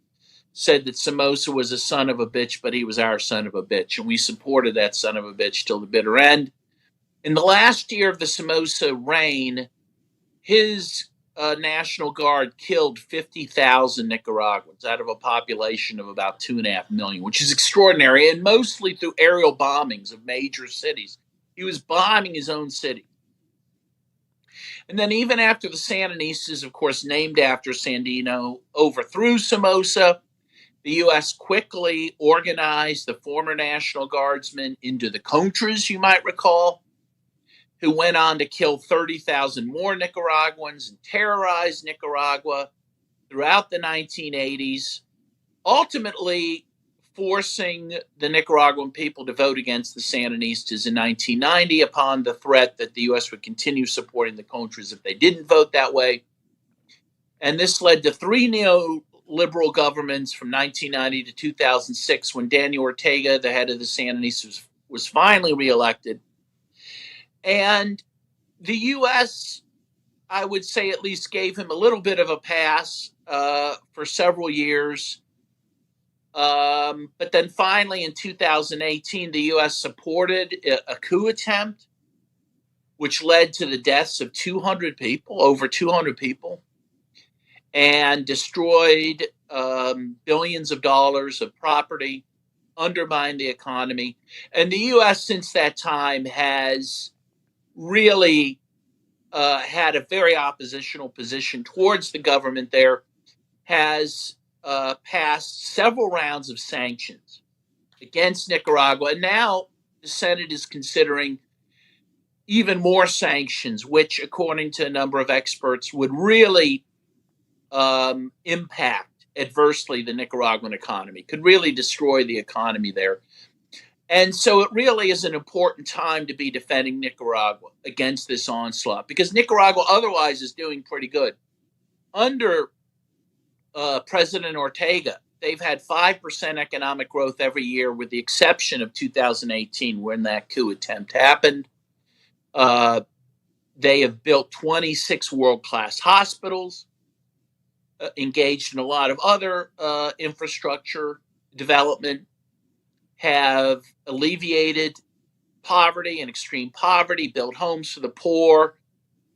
[SPEAKER 6] said that Somoza was a son of a bitch, but he was our son of a bitch. And we supported that son of a bitch till the bitter end. In the last year of the Somoza reign, his National Guard killed 50,000 Nicaraguans out of a population of about 2.5 million, which is extraordinary, and mostly through aerial bombings of major cities. He was bombing his own city. And then even after the Sandinistas, of course, named after Sandino, overthrew Somoza, the U.S. quickly organized the former National Guardsmen into the Contras, you might recall, who went on to kill 30,000 more Nicaraguans and terrorize Nicaragua throughout the 1980s, ultimately forcing the Nicaraguan people to vote against the Sandinistas in 1990 upon the threat that the U.S. would continue supporting the Contras if they didn't vote that way. And this led to 3 neoliberal governments from 1990 to 2006, when Daniel Ortega, the head of the Sandinistas, was finally reelected. And the U.S., I would say, at least gave him a little bit of a pass for several years. But then finally in 2018, the U.S. supported a coup attempt, which led to the deaths of over 200 people, and destroyed billions of dollars of property, undermined the economy. And the U.S. since that time has really had a very oppositional position towards the government there, has passed several rounds of sanctions against Nicaragua. And now the Senate is considering even more sanctions, which, according to a number of experts, would really impact adversely the Nicaraguan economy, could really destroy the economy there. And so it really is an important time to be defending Nicaragua against this onslaught, because Nicaragua otherwise is doing pretty good. Under President Ortega, they've had 5% economic growth every year, with the exception of 2018, when that coup attempt happened. They have built 26 world-class hospitals, engaged in a lot of other infrastructure development, have alleviated poverty and extreme poverty, built homes for the poor,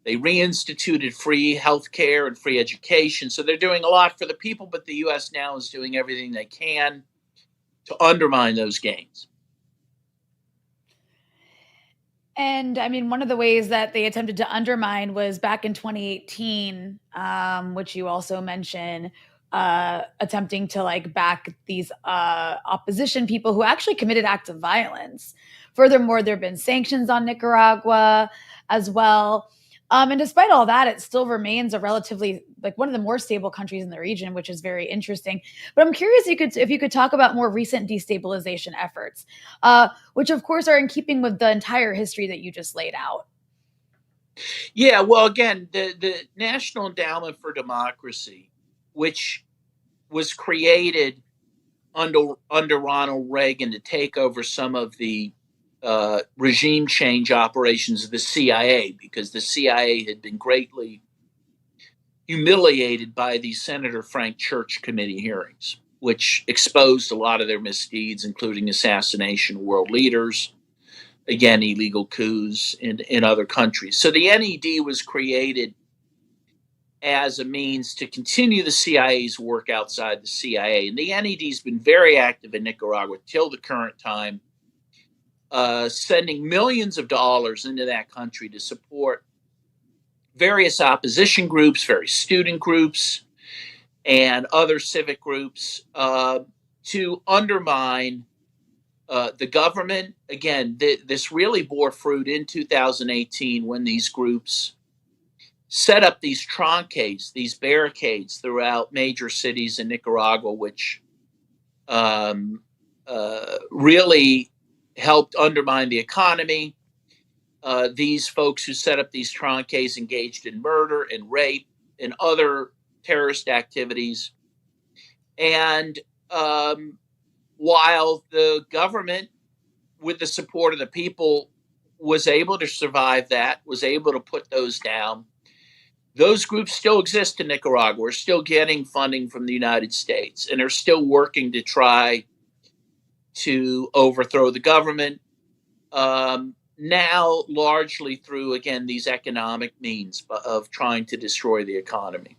[SPEAKER 6] They reinstituted free health care and free education. So they're doing a lot for the people, but the U.S. now is doing everything they can to undermine those gains.
[SPEAKER 3] And I mean, one of the ways that they attempted to undermine was back in 2018, which you also mentioned, attempting to like back these opposition people who actually committed acts of violence. Furthermore, there have been sanctions on Nicaragua as well. And despite all that, it still remains a relatively like one of the more stable countries in the region, which is very interesting. But I'm curious if you could talk about more recent destabilization efforts, which of course are in keeping with the entire history that you just laid out.
[SPEAKER 6] Yeah, well, again, the National Endowment for Democracy, which was created under Ronald Reagan to take over some of the regime change operations of the CIA, because the CIA had been greatly humiliated by the Senator Frank Church committee hearings, which exposed a lot of their misdeeds, including assassination of world leaders, again, illegal coups in other countries. So the NED was created as a means to continue the CIA's work outside the CIA. And the NED's been very active in Nicaragua till the current time, sending millions of dollars into that country to support various opposition groups, various student groups, and other civic groups to undermine the government. Again, this really bore fruit in 2018 when these groups set up these tronques, these barricades throughout major cities in Nicaragua, which really helped undermine the economy. These folks who set up these tronques engaged in murder and rape and other terrorist activities. And while the government, with the support of the people, was able to survive that, was able to put those down, those groups still exist in Nicaragua, are still getting funding from the United States, and are still working to try to overthrow the government, now largely through, again, these economic means of trying to destroy the economy.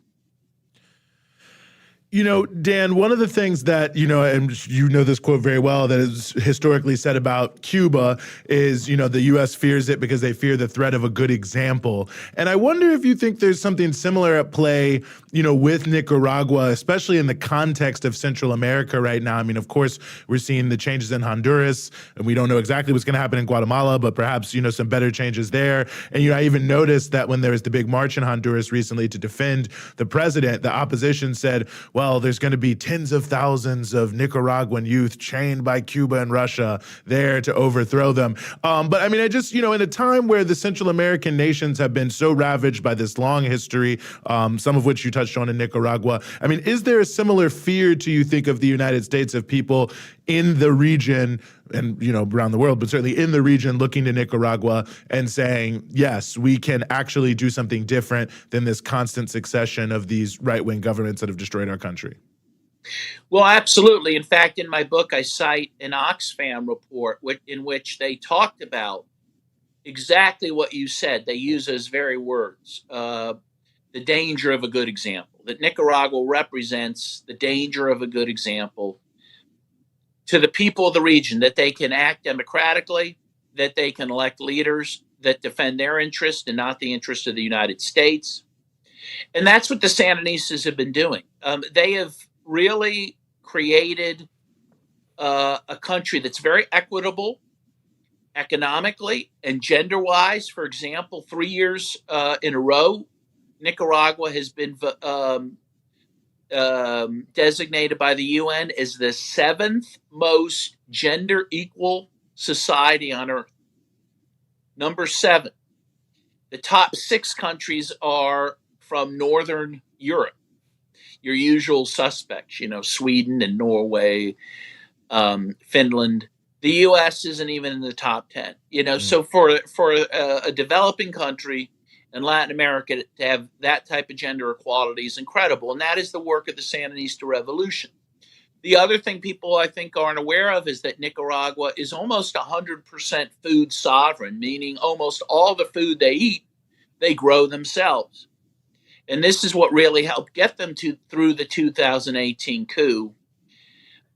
[SPEAKER 2] You know, Dan, one of the things that, and you know this quote very well, that is historically said about Cuba is, the U.S. fears it because they fear the threat of a good example. And I wonder if you think there's something similar at play, with Nicaragua, especially in the context of Central America right now. I mean, of course, we're seeing the changes in Honduras, and we don't know exactly what's going to happen in Guatemala, but perhaps, some better changes there. And, I even noticed that when there was the big march in Honduras recently to defend the president, the opposition said, well, there's going to be tens of thousands of Nicaraguan youth chained by Cuba and Russia there to overthrow them. But I mean, I just, in a time where the Central American nations have been so ravaged by this long history, some of which you touched on in Nicaragua, I mean, is there a similar fear, do you think, of the United States, of people in the region and, around the world, but certainly in the region, looking to Nicaragua and saying, yes, we can actually do something different than this constant succession of these right-wing governments that have destroyed our country?
[SPEAKER 6] Well, absolutely. In fact, in my book, I cite an Oxfam report in which they talked about exactly what you said. They use those very words, the danger of a good example, that Nicaragua represents the danger of a good example to the people of the region, that they can act democratically, that they can elect leaders that defend their interest and not the interest of the United States. And that's what the Sandinistas have been doing. They have really created a country that's very equitable economically and gender-wise. For example, 3 years in a row, Nicaragua has been designated by the UN as the 7th most gender equal society on earth. Number 7. The top 6 countries are from Northern Europe. Your usual suspects, Sweden and Norway, Finland. The U.S. isn't even in the top 10. So for a developing country in Latin America to have that type of gender equality is incredible, and that is the work of the Sandinista revolution. The other thing people, I think, aren't aware of is that Nicaragua is almost 100% food sovereign, meaning almost all the food they eat they grow themselves. And this is what really helped get them through the 2018 coup,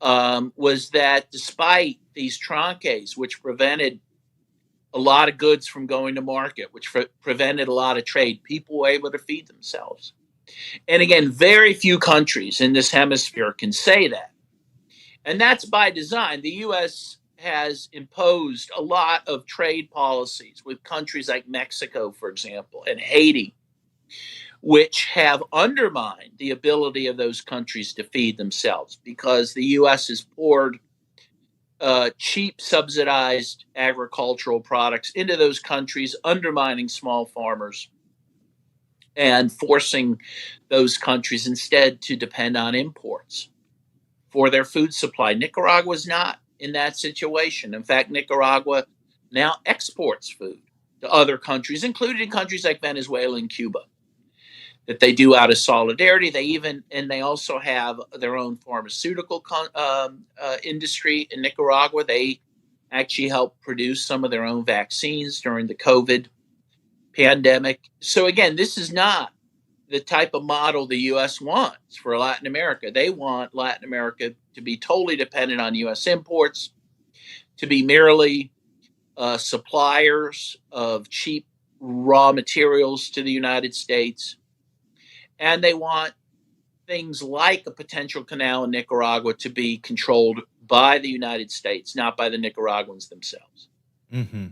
[SPEAKER 6] was that despite these tranches, which prevented a lot of goods from going to market, which prevented a lot of trade, people were able to feed themselves. And again, very few countries in this hemisphere can say that. And that's by design. The U.S. has imposed a lot of trade policies with countries like Mexico, for example, and Haiti, which have undermined the ability of those countries to feed themselves, because the U.S. has poured cheap, subsidized agricultural products into those countries, undermining small farmers and forcing those countries instead to depend on imports for their food supply. Nicaragua is not in that situation. In fact, Nicaragua now exports food to other countries, including countries like Venezuela and Cuba, that they do out of solidarity. They also have their own pharmaceutical industry in Nicaragua. They actually helped produce some of their own vaccines during the COVID pandemic. So again, this is not the type of model the U.S. wants for Latin America. They want Latin America to be totally dependent on U.S. imports, to be merely suppliers of cheap raw materials to the United States. And they want things like a potential canal in Nicaragua to be controlled by the United States, not by the Nicaraguans themselves.
[SPEAKER 2] Mm-hmm.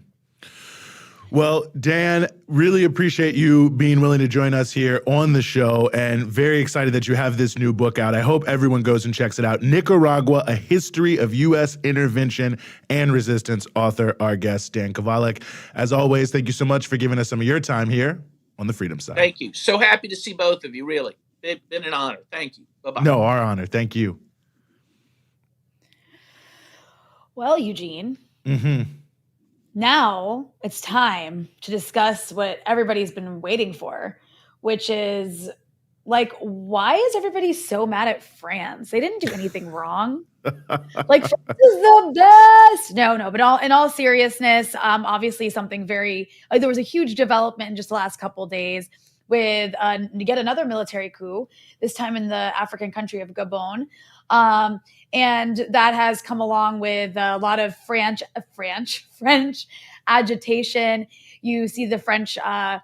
[SPEAKER 2] Well, Dan, really appreciate you being willing to join us here on the show, and very excited that you have this new book out. I hope everyone goes and checks it out. Nicaragua, A History of U.S. Intervention and Resistance, author, our guest, Dan Kovalik. As always, thank you so much for giving us some of your time here on the Freedom Side.
[SPEAKER 6] Thank you. So happy to see both of you, really. It's been an honor. Thank you. Bye-bye.
[SPEAKER 2] No, our honor. Thank you.
[SPEAKER 3] Well, Eugene.
[SPEAKER 2] Mm-hmm.
[SPEAKER 3] Now it's time to discuss what everybody's been waiting for, which is like, why is everybody so mad at France? They didn't do anything wrong. Like, France is the best. No, but in all seriousness, obviously something very, there was a huge development in just the last couple of days with yet another military coup, this time in the African country of Gabon. And that has come along with a lot of French agitation. You see the French one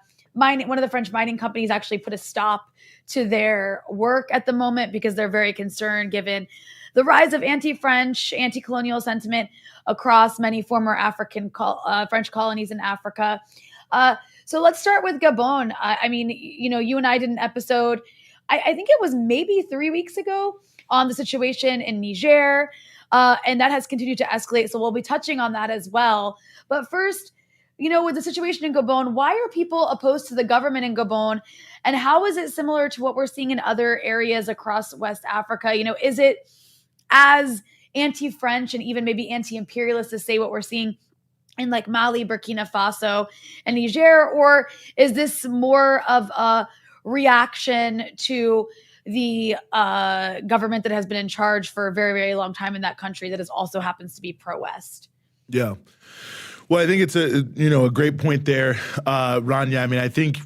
[SPEAKER 3] of the French mining companies actually put a stop to their work at the moment because they're very concerned given the rise of anti-French, anti-colonial sentiment across many former French colonies in Africa. So let's start with Gabon. I mean, you and I did an episode, I think it was maybe 3 weeks ago, on the situation in Niger, and that has continued to escalate. So we'll be touching on that as well. But first, with the situation in Gabon, why are people opposed to the government in Gabon? And how is it similar to what we're seeing in other areas across West Africa? Is it as anti-French and even maybe anti-imperialist to say what we're seeing in like Mali, Burkina Faso, and Niger? Or is this more of a reaction to the government that has been in charge for a very, very long time in that country that also happens to be pro-West?
[SPEAKER 2] Yeah. Well, I think it's a great point there, Rania. I mean, I think,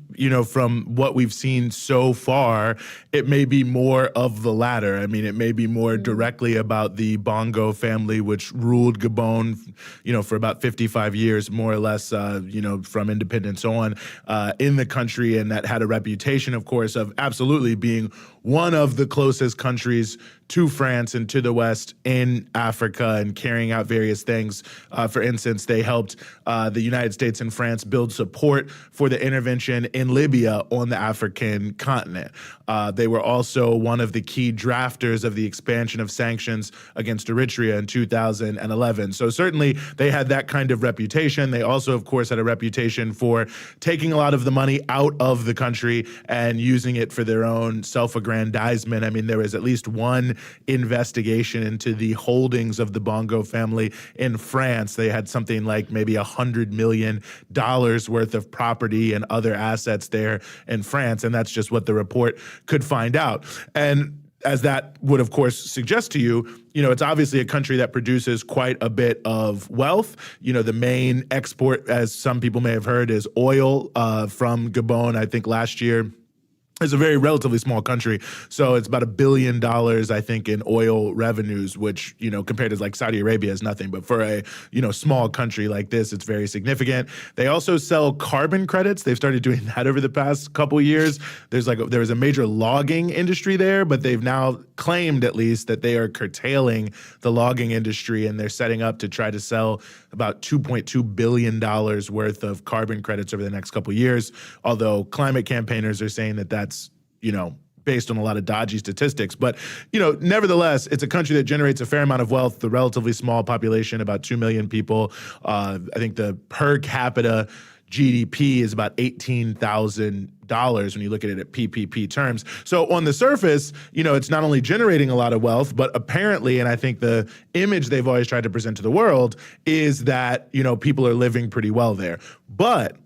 [SPEAKER 2] from what we've seen so far, it may be more of the latter. I mean, it may be more directly about the Bongo family, which ruled Gabon, for about 55 years, more or less, from independence on, in the country, and that had a reputation, of course, of absolutely being one of the closest countries to France and to the West in Africa, and carrying out various things. For instance, they helped the United States and France build support for the intervention in Libya on the African continent. They were also one of the key drafters of the expansion of sanctions against Eritrea in 2011. So certainly they had that kind of reputation. They also, of course, had a reputation for taking a lot of the money out of the country and using it for their own self-aggrandizement. I mean, there was at least one investigation into the holdings of the Bongo family in France. They had something like maybe $100 million worth of property and other assets there in France, and that's just what the report could find out. And as that would, of course, suggest to you, it's obviously a country that produces quite a bit of wealth. The main export, as some people may have heard, is oil from Gabon. I think last year, it's a very relatively small country, so it's about $1 billion, I think, in oil revenues, which, compared to like Saudi Arabia is nothing. But for a, small country like this, it's very significant. They also sell carbon credits. They've started doing that over the past couple of years. There was a major logging industry there, but they've now claimed at least that they are curtailing the logging industry, and they're setting up to try to sell about $2.2 billion worth of carbon credits over the next couple of years. Although climate campaigners are saying that that's, based on a lot of dodgy statistics. But, nevertheless, it's a country that generates a fair amount of wealth, the relatively small population, about 2 million people. I think the per capita GDP is about $18,000 when you look at it at PPP terms. So on the surface, it's not only generating a lot of wealth, but apparently, and I think the image they've always tried to present to the world is that, people are living pretty well there. But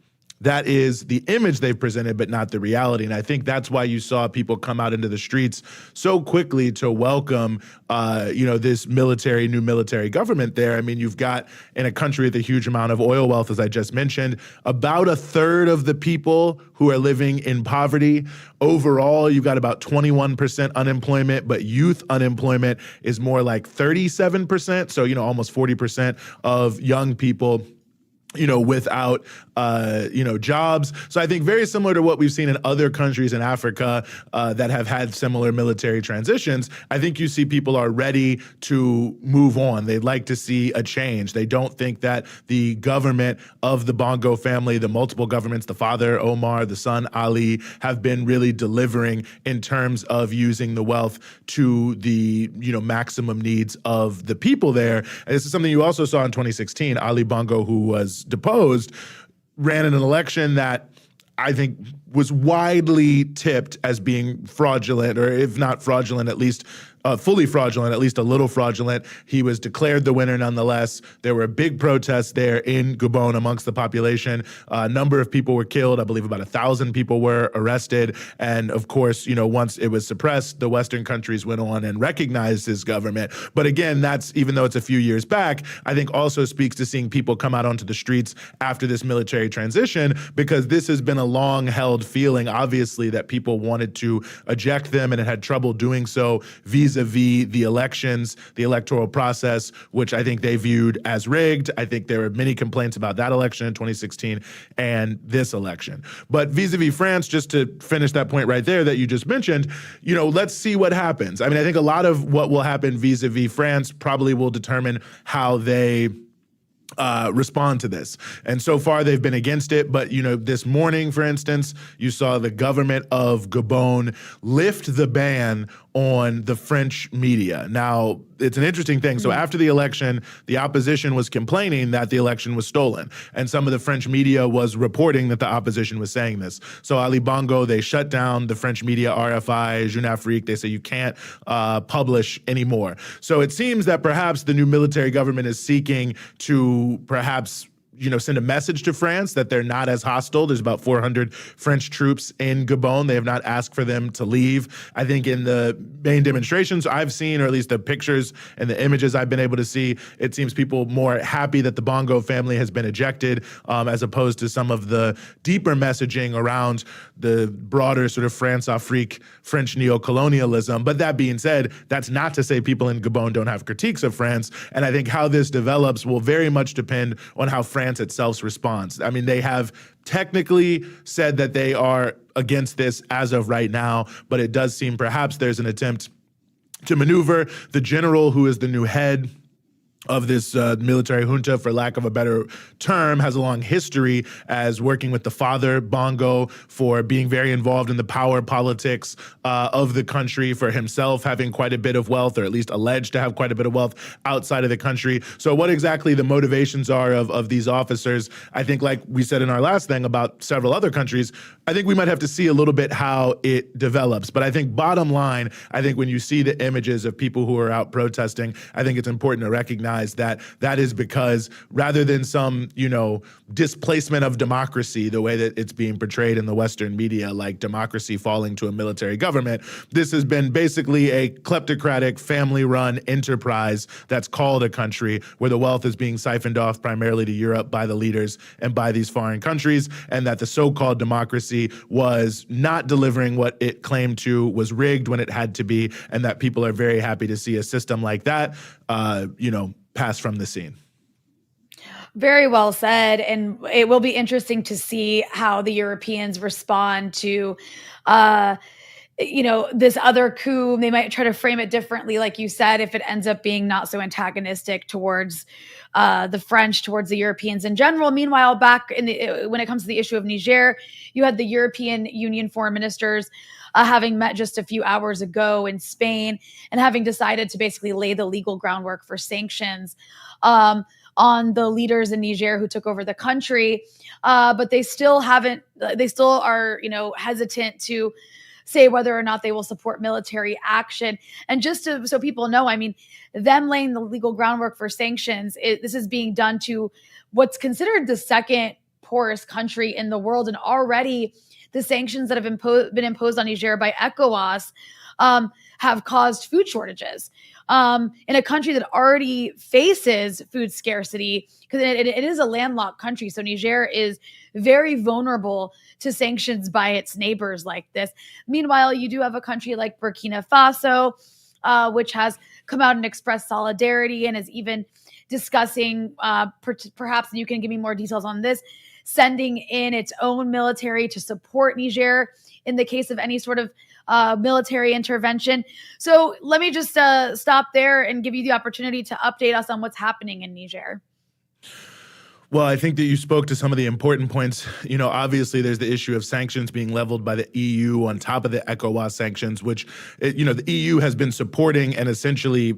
[SPEAKER 2] that is the image they've presented, but not the reality. And I think that's why you saw people come out into the streets so quickly to welcome, this new military government there. I mean, you've got, in a country with a huge amount of oil wealth, as I just mentioned, about a third of the people who are living in poverty. Overall, you've got about 21% unemployment, but youth unemployment is more like 37%. So, almost 40% of young people without, jobs. So I think very similar to what we've seen in other countries in Africa that have had similar military transitions, I think you see people are ready to move on. They'd like to see a change. They don't think that the government of the Bongo family, the multiple governments, the father, Omar, the son, Ali, have been really delivering in terms of using the wealth to the, maximum needs of the people there. And this is something you also saw in 2016. Ali Bongo, who was deposed, ran in an election that I think was widely tipped as being fraudulent, or if not fraudulent, at least fully fraudulent, at least a little fraudulent. He was declared the winner nonetheless. There were big protests there in Gabon amongst the population. A number of people were killed. I believe about 1,000 people were arrested. And of course, once it was suppressed, the Western countries went on and recognized his government. But again, that's, even though it's a few years back, I think also speaks to seeing people come out onto the streets after this military transition, because this has been a long-held feeling, obviously, that people wanted to eject them and had trouble doing so vis-a-vis the elections, the electoral process, which I think they viewed as rigged. I think there were many complaints about that election in 2016 and this election. But vis-a-vis France, just to finish that point right there that you just mentioned, let's see what happens. I mean, I think a lot of what will happen vis-a-vis France probably will determine how they respond to this. And so far they've been against it. But, this morning, for instance, you saw the government of Gabon lift the ban on the French media. Now, it's an interesting thing. So after the election, the opposition was complaining that the election was stolen. And some of the French media was reporting that the opposition was saying this. So Ali Bongo, they shut down the French media, RFI, Jeune Afrique. They say you can't publish anymore. So it seems that perhaps the new military government is seeking to perhaps send a message to France that they're not as hostile. There's about 400 French troops in Gabon. They have not asked for them to leave. I think in the main demonstrations I've seen, or at least the pictures and the images I've been able to see, it seems people more happy that the Bongo family has been ejected, as opposed to some of the deeper messaging around the broader sort of France-Afrique, French neo-colonialism. But that being said, that's not to say people in Gabon don't have critiques of France. And I think how this develops will very much depend on how France itself responds. I mean, they have technically said that they are against this as of right now, but it does seem perhaps there's an attempt to maneuver. The general, who is the new head of this military junta, for lack of a better term, has a long history as working with the father, Bongo, for being very involved in the power politics of the country, for himself having quite a bit of wealth, or at least alleged to have quite a bit of wealth outside of the country. So what exactly the motivations are of these officers, I think, like we said in our last thing about several other countries, I think we might have to see a little bit how it develops. But I think bottom line, I think when you see the images of people who are out protesting, I think it's important to recognize recognize that that is because rather than some, displacement of democracy, the way that it's being portrayed in the Western media, like democracy falling to a military government, this has been basically a kleptocratic, family-run enterprise that's called a country, where the wealth is being siphoned off primarily to Europe by the leaders and by these foreign countries, and that the so-called democracy was not delivering what it claimed to, was rigged when it had to be, and that people are very happy to see a system like that, pass from the scene.
[SPEAKER 3] Very well said. And it will be interesting to see how the Europeans respond to, this other coup. They might try to frame it differently, like you said, if it ends up being not so antagonistic towards the French, towards the Europeans in general. Meanwhile, back when it comes to the issue of Niger, you had the European Union foreign ministers having met just a few hours ago in Spain and having decided to basically lay the legal groundwork for sanctions on the leaders in Niger who took over the country. But they still are, hesitant to say whether or not they will support military action. And just so people know, them laying the legal groundwork for sanctions, this is being done to what's considered the second poorest country in the world. And already the sanctions that have been imposed on Niger by ECOWAS have caused food shortages in a country that already faces food scarcity, because it is a landlocked country. So Niger is very vulnerable to sanctions by its neighbors like this. Meanwhile, you do have a country like Burkina Faso, which has come out and expressed solidarity and is even discussing, perhaps you can give me more details on this, sending in its own military to support Niger in the case of any sort of military intervention. So let me just stop there and give you the opportunity to update us on what's happening in Niger.
[SPEAKER 2] Well, I think that you spoke to some of the important points. Obviously there's the issue of sanctions being leveled by the EU on top of the ECOWAS sanctions, which, the EU has been supporting and essentially,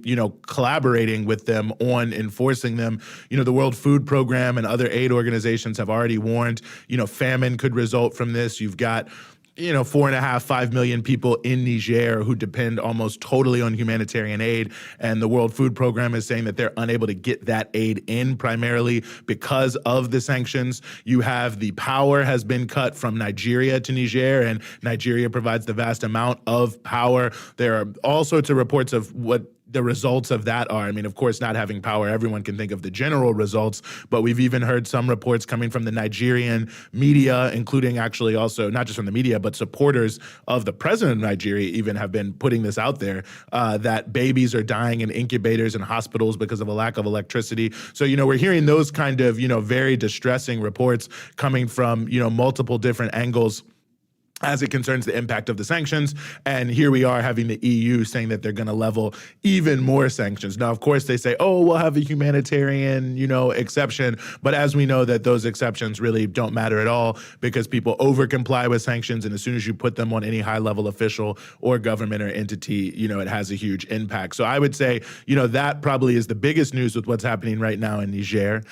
[SPEAKER 2] collaborating with them on enforcing them. The World Food Program and other aid organizations have already warned, famine could result from this. You've got 4.5 million people in Niger who depend almost totally on humanitarian aid. And the World Food Program is saying that they're unable to get that aid in primarily because of the sanctions. You have the power has been cut from Nigeria to Niger, and Nigeria provides the vast amount of power. There are all sorts of reports of what the results of that are. Of course, not having power, everyone can think of the general results, but we've even heard some reports coming from the Nigerian media, including actually also not just from the media, but supporters of the president of Nigeria even have been putting this out there, that babies are dying in incubators and hospitals because of a lack of electricity. So, we're hearing those kind of, very distressing reports coming from, multiple different angles as it concerns the impact of the sanctions. And here we are having the EU saying that they're going to level even more sanctions. Now, of course, they say, we'll have a humanitarian, exception. But as we know that those exceptions really don't matter at all because people over-comply with sanctions. And as soon as you put them on any high-level official or government or entity, it has a huge impact. So I would say, that probably is the biggest news with what's happening right now in Niger.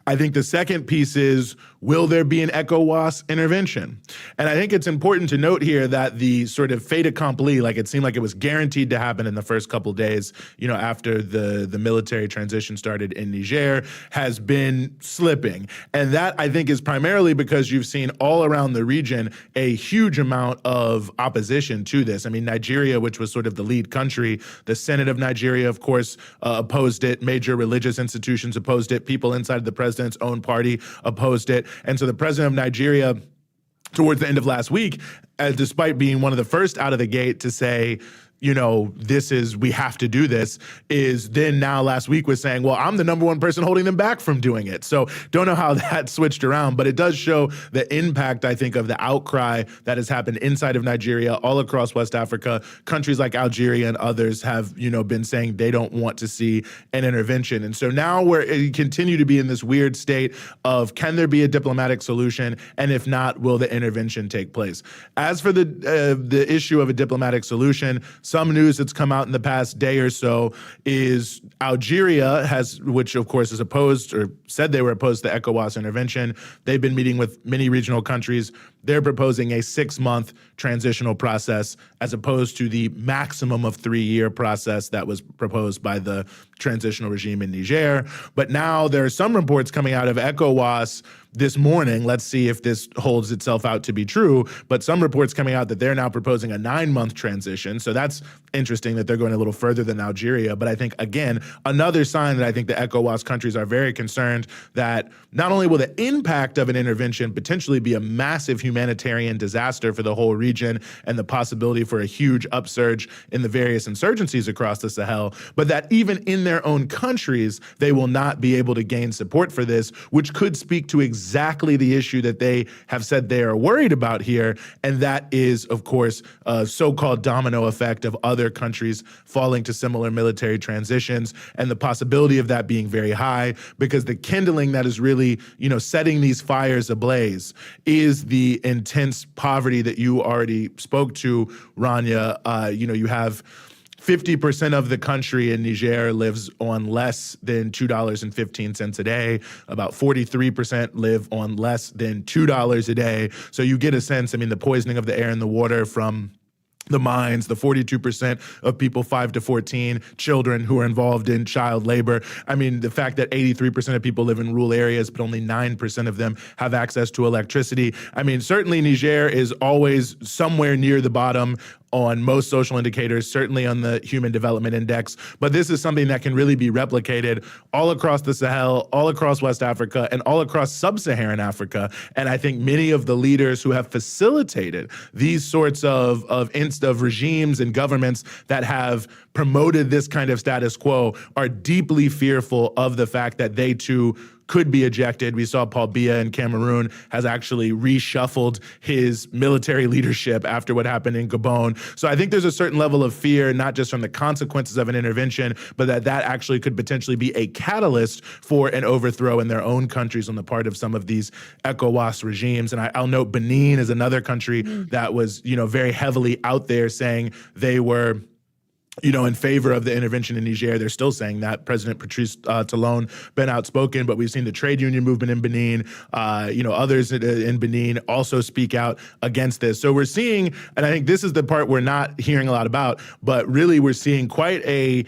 [SPEAKER 2] I think the second piece is, will there be an ECOWAS intervention? And I think it's important to note here that the sort of fait accompli, like it seemed like it was guaranteed to happen in the first couple days, after the military transition started in Niger, has been slipping. And that, I think, is primarily because you've seen all around the region a huge amount of opposition to this. Nigeria, which was sort of the lead country, the Senate of Nigeria, of course, opposed it. Major religious institutions opposed it. People inside the president's own party opposed it. And so the president of Nigeria, towards the end of last week, despite being one of the first out of the gate to say, we have to do this, is then now last week was saying, well, I'm the number one person holding them back from doing it. So don't know how that switched around, but it does show the impact, I think, of the outcry that has happened inside of Nigeria, all across West Africa. Countries like Algeria and others have, been saying they don't want to see an intervention. And so now we continue to be in this weird state of, can there be a diplomatic solution? And if not, will the intervention take place? As for the issue of a diplomatic solution, some news that's come out in the past day or so is Algeria has, which of course is opposed or said they were opposed to ECOWAS intervention. They've been meeting with many regional countries. They're proposing a 6-month transitional process as opposed to the maximum of 3-year process that was proposed by the transitional regime in Niger. But now there are some reports coming out of ECOWAS this morning. Let's see if this holds itself out to be true. But some reports coming out that they're now proposing a 9-month transition. So that's interesting that they're going a little further than Algeria. But I think, again, another sign that I think the ECOWAS countries are very concerned that not only will the impact of an intervention potentially be a massive humanitarian disaster for the whole region and the possibility for a huge upsurge in the various insurgencies across the Sahel, but that even in their own countries, they will not be able to gain support for this, which could speak to exactly the issue that they have said they are worried about here. And that is, of course, a so-called domino effect of other countries falling to similar military transitions, and the possibility of that being very high, because the kindling that is really, setting these fires ablaze is the intense poverty that you already spoke to, Rania. You have 50% of the country in Niger lives on less than $2.15 a day. About 43% live on less than $2 a day. So you get a sense, the poisoning of the air and the water from the mines, the 42% of people 5 to 14, children who are involved in child labor. The fact that 83% of people live in rural areas, but only 9% of them have access to electricity. Certainly Niger is always somewhere near the bottom on most social indicators, certainly on the Human Development Index. But this is something that can really be replicated all across the Sahel, all across West Africa, and all across sub-Saharan Africa. And I think many of the leaders who have facilitated these sorts of regimes and governments that have promoted this kind of status quo are deeply fearful of the fact that they too could be ejected. We saw Paul Biya in Cameroon has actually reshuffled his military leadership after what happened in Gabon. So I think there's a certain level of fear, not just from the consequences of an intervention, but that actually could potentially be a catalyst for an overthrow in their own countries on the part of some of these ECOWAS regimes. And I'll note Benin is another country that was, very heavily out there saying they were in favor of the intervention in Niger. They're still saying that. President Patrice Talon been outspoken, but we've seen the trade union movement in Benin, others in Benin also speak out against this. So we're seeing, and I think this is the part we're not hearing a lot about, but really we're seeing quite a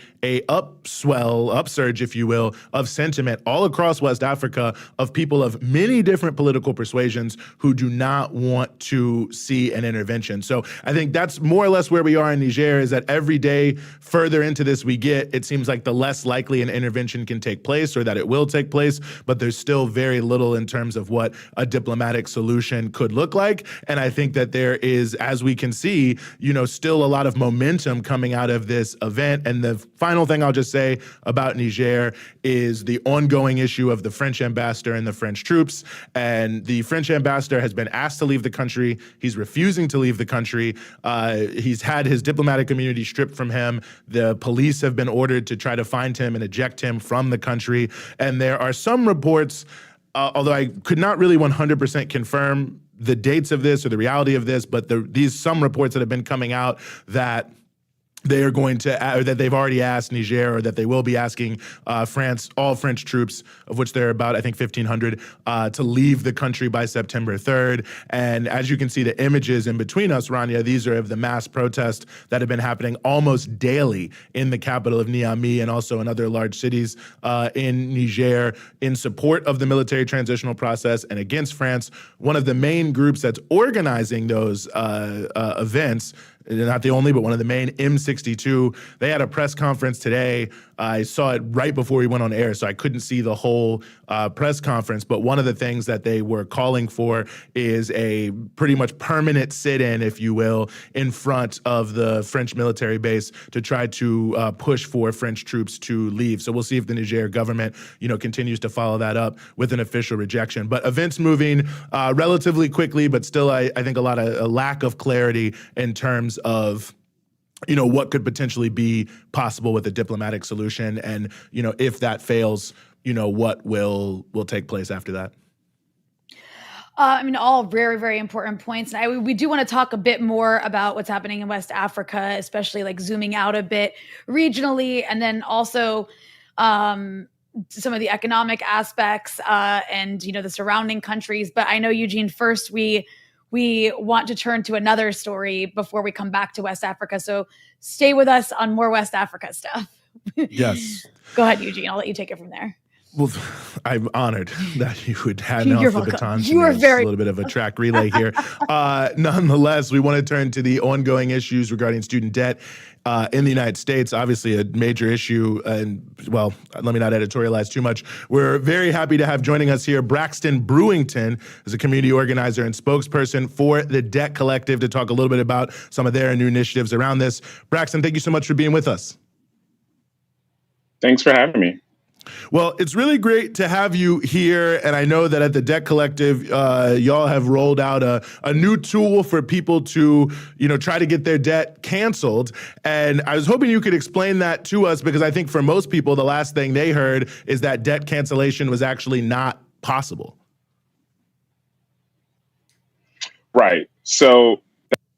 [SPEAKER 2] upsurge, if you will, of sentiment all across West Africa of people of many different political persuasions who do not want to see an intervention. So I think that's more or less where we are in Niger, is that every day further into this we get, it seems like the less likely an intervention can take place or that it will take place, but there's still very little in terms of what a diplomatic solution could look like. And I think that there is, as we can see, still a lot of momentum coming out of this event. And the final thing I'll just say about Niger is the ongoing issue of the French ambassador and the French troops. And the French ambassador has been asked to leave the country. He's refusing to leave the country. He's had his diplomatic immunity stripped from him. The police have been ordered to try to find him and eject him from the country. And there are some reports, although I could not really 100% confirm the dates of this or the reality of this, but some reports that have been coming out that they are going to, or that they've already asked Niger, or that they will be asking France, all French troops, of which there are about, I think, 1,500, to leave the country by September 3rd. And as you can see, the images in between us, Rania, these are of the mass protests that have been happening almost daily in the capital of Niamey and also in other large cities in Niger in support of the military transitional process and against France. One of the main groups that's organizing those events, not the only, but one of the main, M62, they had a press conference today. I saw it right before we went on air, so I couldn't see the whole press conference. But one of the things that they were calling for is a pretty much permanent sit-in, if you will, in front of the French military base to try to push for French troops to leave. So we'll see if the Niger government, continues to follow that up with an official rejection. But events moving relatively quickly, but still, I think a lack of clarity in terms of what could potentially be possible with a diplomatic solution, and if that fails, what will take place after that.
[SPEAKER 3] I mean, all very, very important points. And we do want to talk a bit more about what's happening in West Africa, especially like zooming out a bit regionally, and then also some of the economic aspects and, the surrounding countries. But I know, Eugene, first we want to turn to another story before we come back to West Africa. So stay with us on more West Africa stuff.
[SPEAKER 2] Yes.
[SPEAKER 3] Go ahead, Eugene. I'll let you take it from there.
[SPEAKER 2] Well, I'm honored that you would hand off the baton to
[SPEAKER 3] You
[SPEAKER 2] me.
[SPEAKER 3] are
[SPEAKER 2] It's a little bit of a track relay here. Nonetheless, we want to turn to the ongoing issues regarding student debt in the United States. Obviously, a major issue. And, well, let me not editorialize too much. We're very happy to have joining us here Braxton Brewington, as a community organizer and spokesperson for the Debt Collective, to talk a little bit about some of their new initiatives around this. Braxton, thank you so much for being with us.
[SPEAKER 7] Thanks for having me.
[SPEAKER 2] Well, it's really great to have you here, and I know that at the Debt Collective, y'all have rolled out a new tool for people to, try to get their debt canceled. And I was hoping you could explain that to us, because I think for most people, the last thing they heard is that debt cancellation was actually not possible. Right.
[SPEAKER 7] So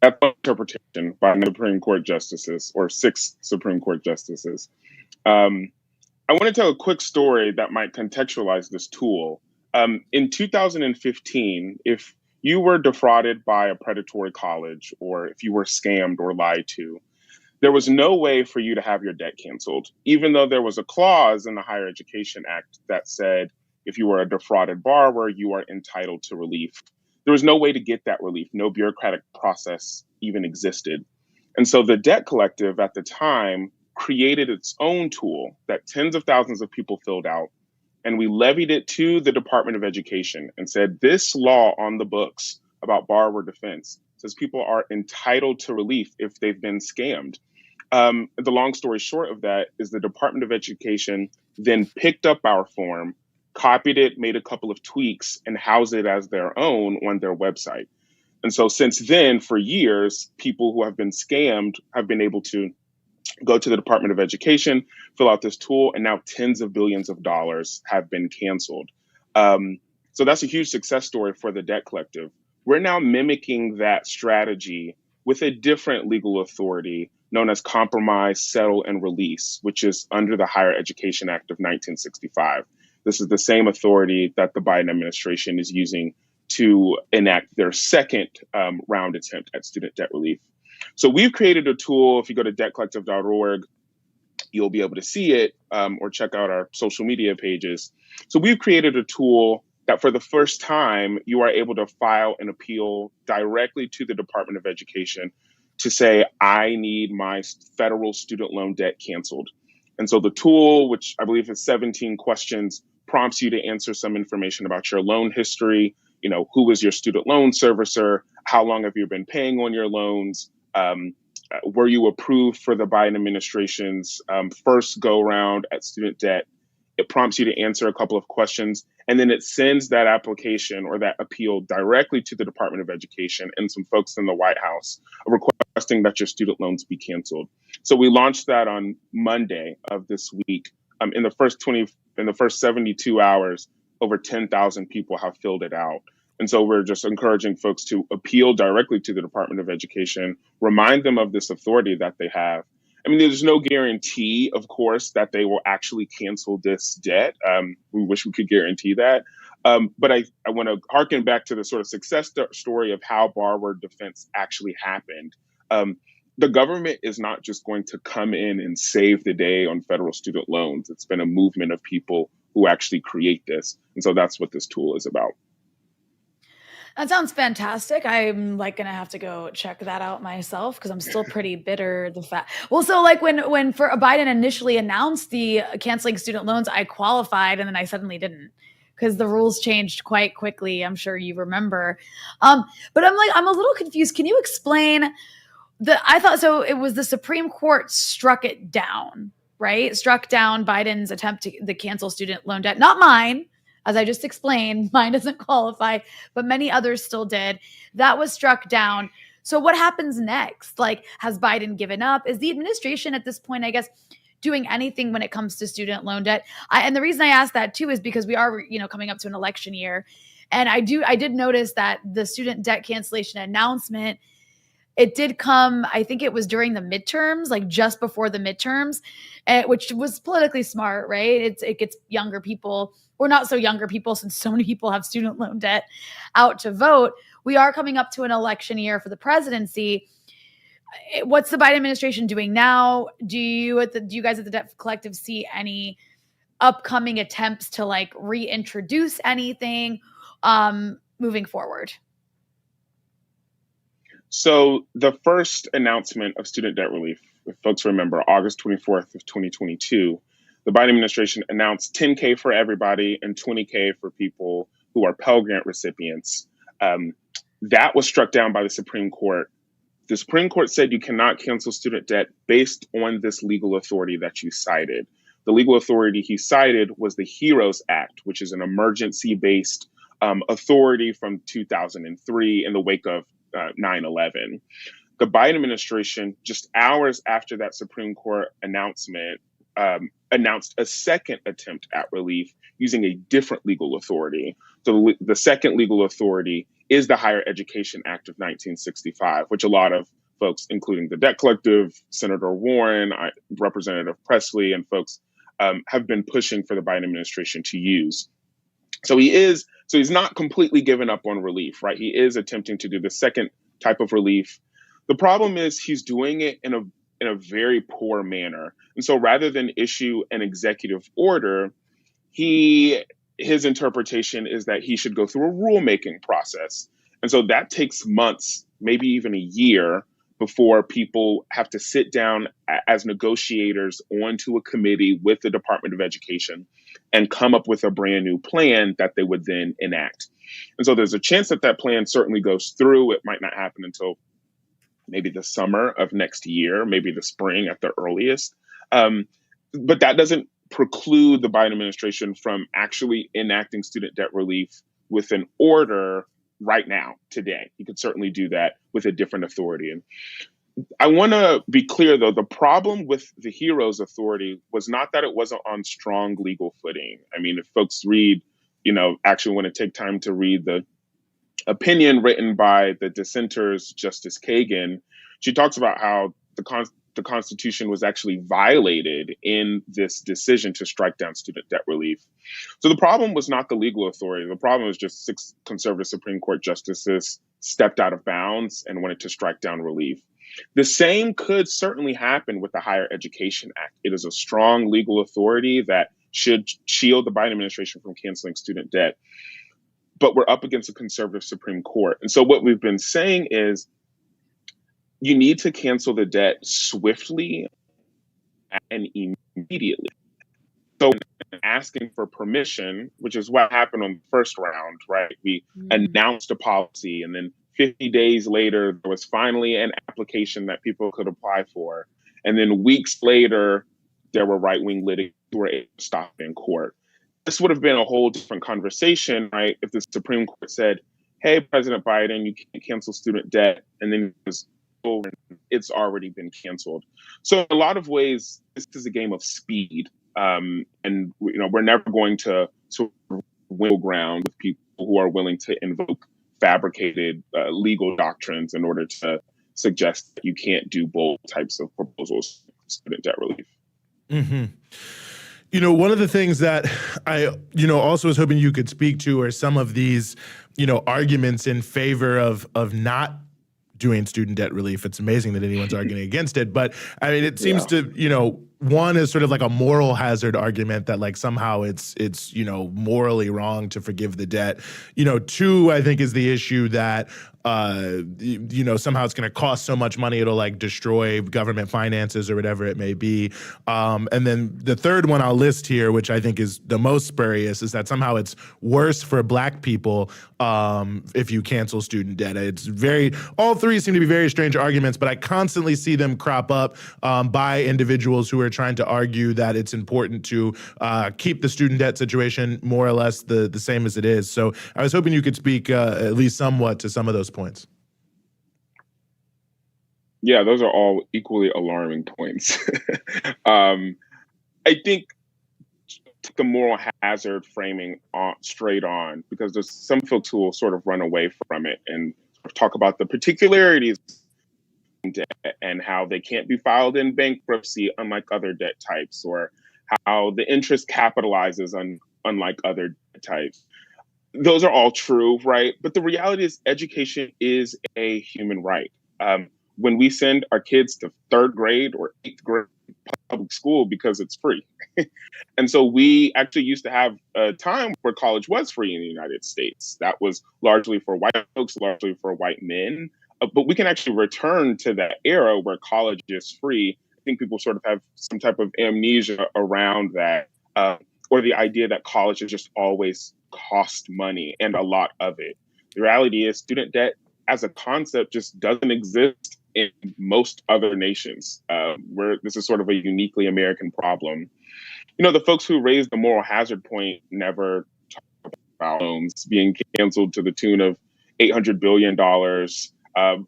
[SPEAKER 7] that's an interpretation by the Supreme Court justices, or 6 Supreme Court justices. I want to tell a quick story that might contextualize this tool. In 2015, if you were defrauded by a predatory college, or if you were scammed or lied to, there was no way for you to have your debt canceled, even though there was a clause in the Higher Education Act that said if you were a defrauded borrower, you are entitled to relief. There was no way to get that relief. No bureaucratic process even existed. And so the Debt Collective at the time created its own tool that tens of thousands of people filled out, and we levied it to the Department of Education and said, this law on the books about borrower defense says people are entitled to relief if they've been scammed. The long story short of that is the Department of Education then picked up our form, copied it, made a couple of tweaks, and housed it as their own on their website. And so since then, for years, people who have been scammed have been able to go to the Department of Education, fill out this tool, and now tens of billions of dollars have been canceled. So that's a huge success story for the Debt Collective. We're now mimicking that strategy with a different legal authority known as Compromise, Settle, and Release, which is under the Higher Education Act of 1965. This is the same authority that the Biden administration is using to enact their second round attempt at student debt relief. So we've created a tool. If you go to debtcollective.org, you'll be able to see it, or check out our social media pages. So we've created a tool that for the first time, you are able to file an appeal directly to the Department of Education to say, I need my federal student loan debt canceled. And so the tool, which I believe is 17 questions, prompts you to answer some information about your loan history. Who is your student loan servicer? How long have you been paying on your loans? Were you approved for the Biden administration's first go round at student debt? It prompts you to answer a couple of questions, and then it sends that application or that appeal directly to the Department of Education and some folks in the White House requesting that your student loans be canceled. So we launched that on Monday of this week. In the first 72 hours, over 10,000 people have filled it out. And so we're just encouraging folks to appeal directly to the Department of Education, remind them of this authority that they have. I mean, there's no guarantee, of course, that they will actually cancel this debt. We wish we could guarantee that. But I want to harken back to the sort of success story of how borrower defense actually happened. The government is not just going to come in and save the day on federal student loans. It's been a movement of people who actually create this. And so that's what this tool is about.
[SPEAKER 3] That sounds fantastic. I'm going to have to go check that out myself, because I'm still pretty bitter. So when for Biden initially announced the canceling student loans, I qualified, and then I suddenly didn't, because the rules changed quite quickly. I'm sure you remember. But I'm a little confused. Can you explain I thought so it was the Supreme Court struck it down, right? Struck down Biden's attempt to cancel student loan debt. Not mine. As I just explained, mine doesn't qualify, but many others still did. That was struck down. So what happens next? Has Biden given up? Is the administration at this point, I guess, doing anything when it comes to student loan debt? And the reason I ask that too is because we are, coming up to an election year. And I did notice that the student debt cancellation announcement, it did come, I think it was during the midterms, like just before the midterms, which was politically smart, right? It gets younger people, or not so younger people, since so many people have student loan debt, out to vote. We are coming up to an election year for the presidency. What's the Biden administration doing now? Do you guys at the Debt Collective see any upcoming attempts to like reintroduce anything moving forward?
[SPEAKER 7] So the first announcement of student debt relief, if folks remember, August 24th of 2022, the Biden administration announced $10K for everybody and $20K for people who are Pell Grant recipients. That was struck down by the Supreme Court. The Supreme Court said you cannot cancel student debt based on this legal authority that you cited. The legal authority he cited was the HEROES Act, which is an emergency-based authority from 2003 in the wake of 9/11. The Biden administration, just hours after that Supreme Court announcement, announced a second attempt at relief using a different legal authority. So the second legal authority is the Higher Education Act of 1965, which a lot of folks, including the Debt Collective, Senator Warren, Representative Presley, and folks have been pushing for the Biden administration to use. So he's not completely given up on relief, right? He is attempting to do the second type of relief. The problem is he's doing it in a very poor manner. And so rather than issue an executive order, his interpretation is that he should go through a rulemaking process. And so that takes months, maybe even a year, before people have to sit down as negotiators onto a committee with the Department of Education and come up with a brand new plan that they would then enact. And so there's a chance that that plan certainly goes through. It might not happen until maybe the summer of next year, maybe the spring at the earliest. But that doesn't preclude the Biden administration from actually enacting student debt relief with an order right now, today. He could certainly do that with a different authority. And I want to be clear, though, the problem with the HEROES authority was not that it wasn't on strong legal footing. I mean, if folks read, actually want to take time to read the opinion written by the dissenters, Justice Kagan, she talks about how the Constitution was actually violated in this decision to strike down student debt relief. So the problem was not the legal authority. The problem was just 6 conservative Supreme Court justices stepped out of bounds and wanted to strike down relief. The same could certainly happen with the Higher Education Act. It is a strong legal authority that should shield the Biden administration from canceling student debt. But we're up against a conservative Supreme Court. And so what we've been saying is you need to cancel the debt swiftly and immediately. So asking for permission, which is what happened on the first round, right? We announced a policy, and then 50 days later, there was finally an application that people could apply for. And then weeks later, there were right-wing litigants who were able to stop in court. This would have been a whole different conversation, right? If the Supreme Court said, hey, President Biden, you can't cancel student debt. And then it's already been canceled. So in a lot of ways, this is a game of speed. And we're never going to sort of win ground with people who are willing to invoke fabricated legal doctrines in order to suggest that you can't do both types of proposals for student debt relief.
[SPEAKER 2] Mm-hmm. One of the things that I, also was hoping you could speak to are some of these, arguments in favor of not doing student debt relief. It's amazing that anyone's arguing against it. But I mean, it seems to, one is sort of like a moral hazard argument that like somehow it's morally wrong to forgive the debt. Two, I think, is the issue that somehow it's going to cost so much money it'll like destroy government finances or whatever it may be. And then the third one I'll list here, which I think is the most spurious, is that somehow it's worse for Black people if you cancel student debt. All three seem to be very strange arguments, but I constantly see them crop up by individuals who are trying to argue that it's important to keep the student debt situation more or less the same as it is. So I was hoping you could speak at least somewhat to some of those points.
[SPEAKER 7] Yeah, those are all equally alarming points. I think took the moral hazard framing straight on, because there's some folks who will sort of run away from it and sort of talk about the particularities and how they can't be filed in bankruptcy unlike other debt types, or how the interest capitalizes unlike other debt types. Those are all true, right? But the reality is education is a human right. When we send our kids to 3rd grade or 8th grade public school because it's free. And so we actually used to have a time where college was free in the United States. That was largely for white folks, largely for white men. But we can actually return to that era where college is free. I think people sort of have some type of amnesia around that, or the idea that college has just always cost money, and a lot of it. The reality is student debt as a concept just doesn't exist in most other nations, where this is sort of a uniquely American problem. You know, the folks who raised the moral hazard point never talk about loans being canceled to the tune of $800 billion,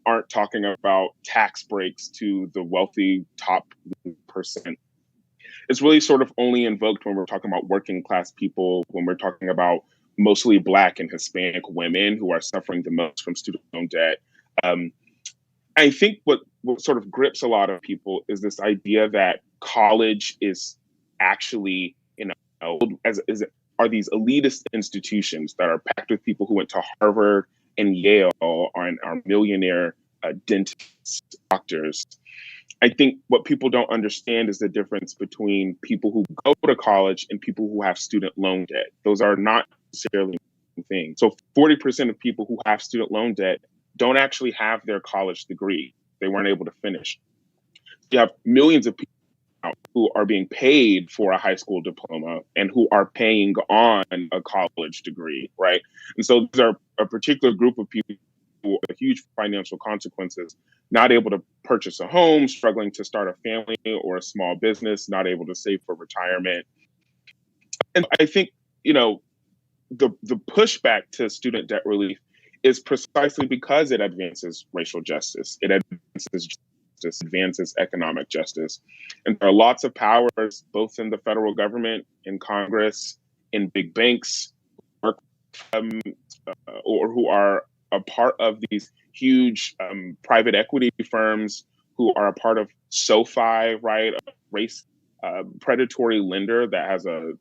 [SPEAKER 7] aren't talking about tax breaks to the wealthy top percent. It's really sort of only invoked when we're talking about working class people, when we're talking about mostly Black and Hispanic women who are suffering the most from student loan debt. I think what sort of grips a lot of people is this idea that college is actually, are these elitist institutions that are packed with people who went to Harvard and Yale and are millionaire dentists, doctors. I think what people don't understand is the difference between people who go to college and people who have student loan debt. Those are not necessarily the same thing. So 40% of people who have student loan debt don't actually have their college degree. They weren't able to finish. You have millions of people who are being paid for a high school diploma and who are paying on a college degree, right? And so these are a particular group of people who have huge financial consequences, not able to purchase a home, struggling to start a family or a small business, not able to save for retirement. And I think, the pushback to student debt relief is precisely because it advances racial justice. It advances economic justice. And there are lots of powers, both in the federal government, in Congress, in big banks, or who are a part of these huge private equity firms, who are a part of SoFi, right? A race predatory lender that has a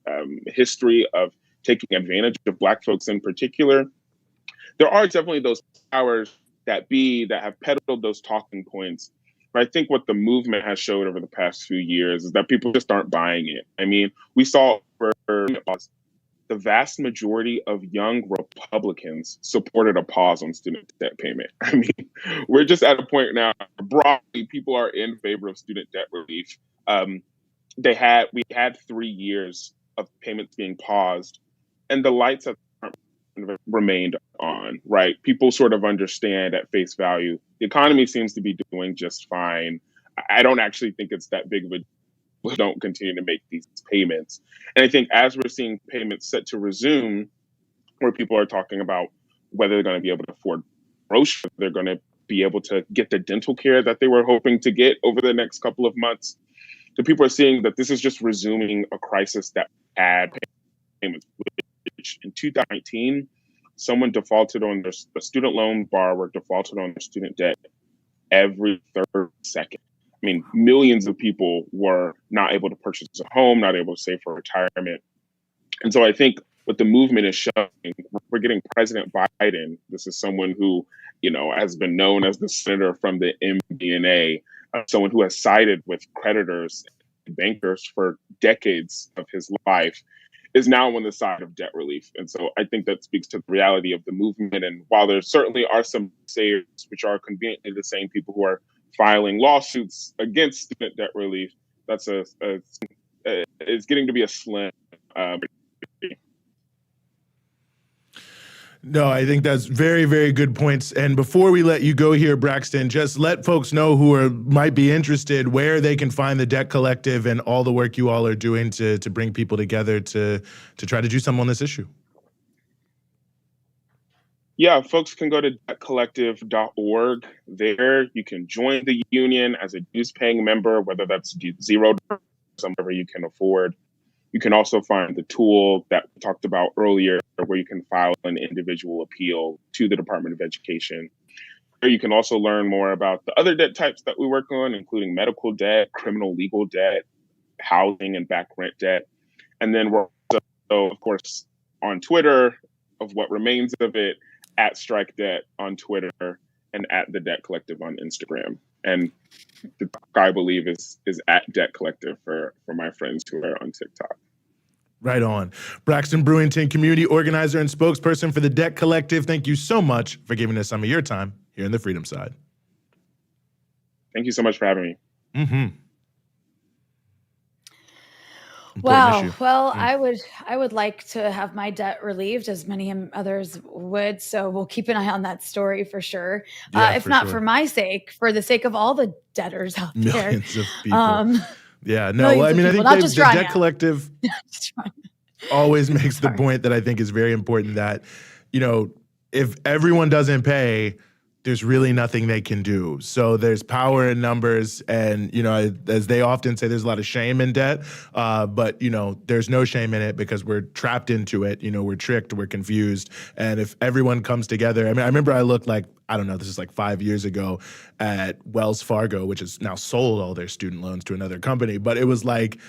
[SPEAKER 7] history of taking advantage of Black folks in particular. There are definitely those powers that have peddled those talking points. But I think what the movement has showed over the past few years is that people just aren't buying it. I mean, we saw the vast majority of young Republicans supported a pause on student debt payment. I mean, we're just at a point now, broadly, people are in favor of student debt relief. We had 3 years of payments being paused, and the lights have remained on, right? People sort of understand at face value, the economy seems to be doing just fine. I don't actually think it's that big of a deal. Don't continue to make these payments. And I think as we're seeing payments set to resume, where people are talking about whether they're going to be able to afford groceries, they're going to be able to get the dental care that they were hoping to get over the next couple of months. So people are seeing that this is just resuming a crisis that had payments. In 2019, someone defaulted on a student loan borrower defaulted on their student debt every third second. I mean, millions of people were not able to purchase a home, not able to save for retirement. And so I think what the movement is showing, we're getting President Biden. This is someone who, has been known as the senator from the MBNA, someone who has sided with creditors and bankers for decades of his life, is now on the side of debt relief. And so I think that speaks to the reality of the movement. And while there certainly are some sayers, which are conveniently the same people who are filing lawsuits against student debt relief, that's it's getting to be a slim.
[SPEAKER 2] No, I think that's very, very good points. And before we let you go here, Braxton, just let folks know who might be interested where they can find the Debt Collective and all the work you all are doing to bring people together to try to do something on this issue.
[SPEAKER 7] Yeah, folks can go to debtcollective.org. There you can join the union as a dues-paying member, whether that's $0 or whatever you can afford. You can also find the tool that we talked about earlier, where you can file an individual appeal to the Department of Education. You can also learn more about the other debt types that we work on, including medical debt, criminal legal debt, housing and back rent debt. And then we're also, of course, on Twitter, of what remains of it, at Strike Debt on Twitter and at The Debt Collective on Instagram. And the talk, I believe, is at Debt Collective for my friends who are on TikTok.
[SPEAKER 2] Right on. Braxton Brewington, community organizer and spokesperson for the Debt Collective. Thank you so much for giving us some of your time here in the Freedom Side.
[SPEAKER 7] Thank you so much for having me.
[SPEAKER 2] Mm-hmm.
[SPEAKER 3] Wow. Well, I would like to have my debt relieved, as many others would. So we'll keep an eye on that story for sure. If not for my sake, for the sake of all the debtors out there.
[SPEAKER 2] Millions of people. Yeah, no,
[SPEAKER 3] millions
[SPEAKER 2] I mean,
[SPEAKER 3] of people,
[SPEAKER 2] I think the
[SPEAKER 3] Rania.
[SPEAKER 2] Debt Collective always makes the point that I think is very important, that, you know, if everyone doesn't pay, there's really nothing they can do. So there's power in numbers, and, you know, as they often say, there's a lot of shame in debt, but, you know, there's no shame in it because we're trapped into it. You know, we're tricked, we're confused. And if everyone comes together, I mean, I remember I looked like, I don't know, this is like 5 years ago, at Wells Fargo, which has now sold all their student loans to another company, but it was like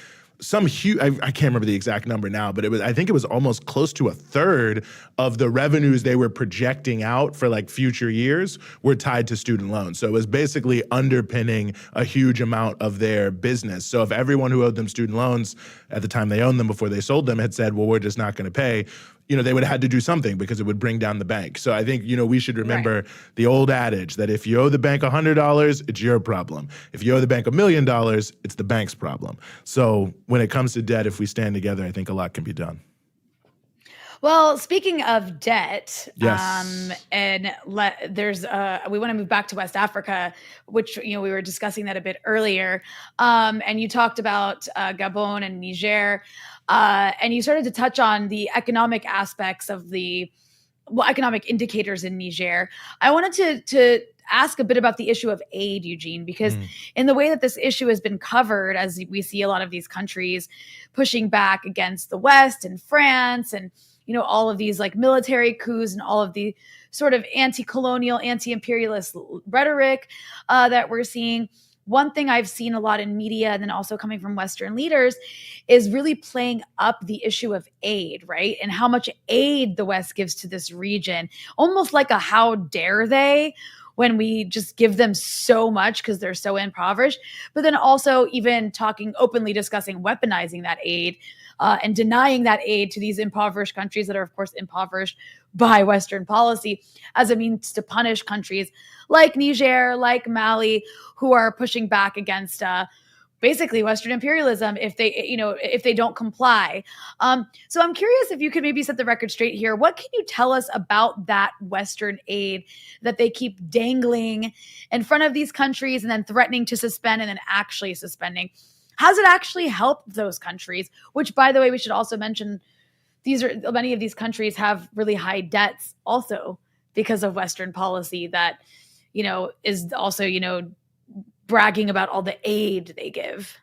[SPEAKER 2] some huge, I can't remember the exact number now, but I think it was almost close to a third of the revenues they were projecting out for like future years were tied to student loans. So it was basically underpinning a huge amount of their business. So if everyone who owed them student loans at the time they owned them before they sold them had said, well, we're just not going to pay, you know, they would have had to do something because it would bring down the bank. So I think, you know, we should remember the old adage that if you owe the bank $100, it's your problem. If you owe the bank $1 million, it's the bank's problem. So when it comes to debt, if we stand together, I think a lot can be done.
[SPEAKER 3] Well, speaking of debt,
[SPEAKER 2] yes.
[SPEAKER 3] We want to move back to West Africa, which, you know, we were discussing that a bit earlier. And you talked about Gabon and Niger, and you started to touch on the economic aspects of economic indicators in Niger. I wanted to ask a bit about the issue of aid, Eugene, because in the way that this issue has been covered, as we see a lot of these countries pushing back against the West and France and, you know, all of these like military coups and all of the sort of anti-colonial, anti-imperialist rhetoric that we're seeing. One thing I've seen a lot in media, and then also coming from Western leaders, is really playing up the issue of aid, right? And how much aid the West gives to this region, almost like a how dare they, when we just give them so much because they're so impoverished. But then also even openly discussing weaponizing that aid and denying that aid to these impoverished countries that are, of course, impoverished by Western policy as a means to punish countries like Niger, like Mali, who are pushing back against basically Western imperialism if they don't comply. So I'm curious if you could maybe set the record straight here. What can you tell us about that Western aid that they keep dangling in front of these countries and then threatening to suspend and then actually suspending? Has it actually helped those countries? Which, by the way, we should also mention, many of these countries have really high debts also because of Western policy that, you know, is also, you know, bragging about all the aid they give.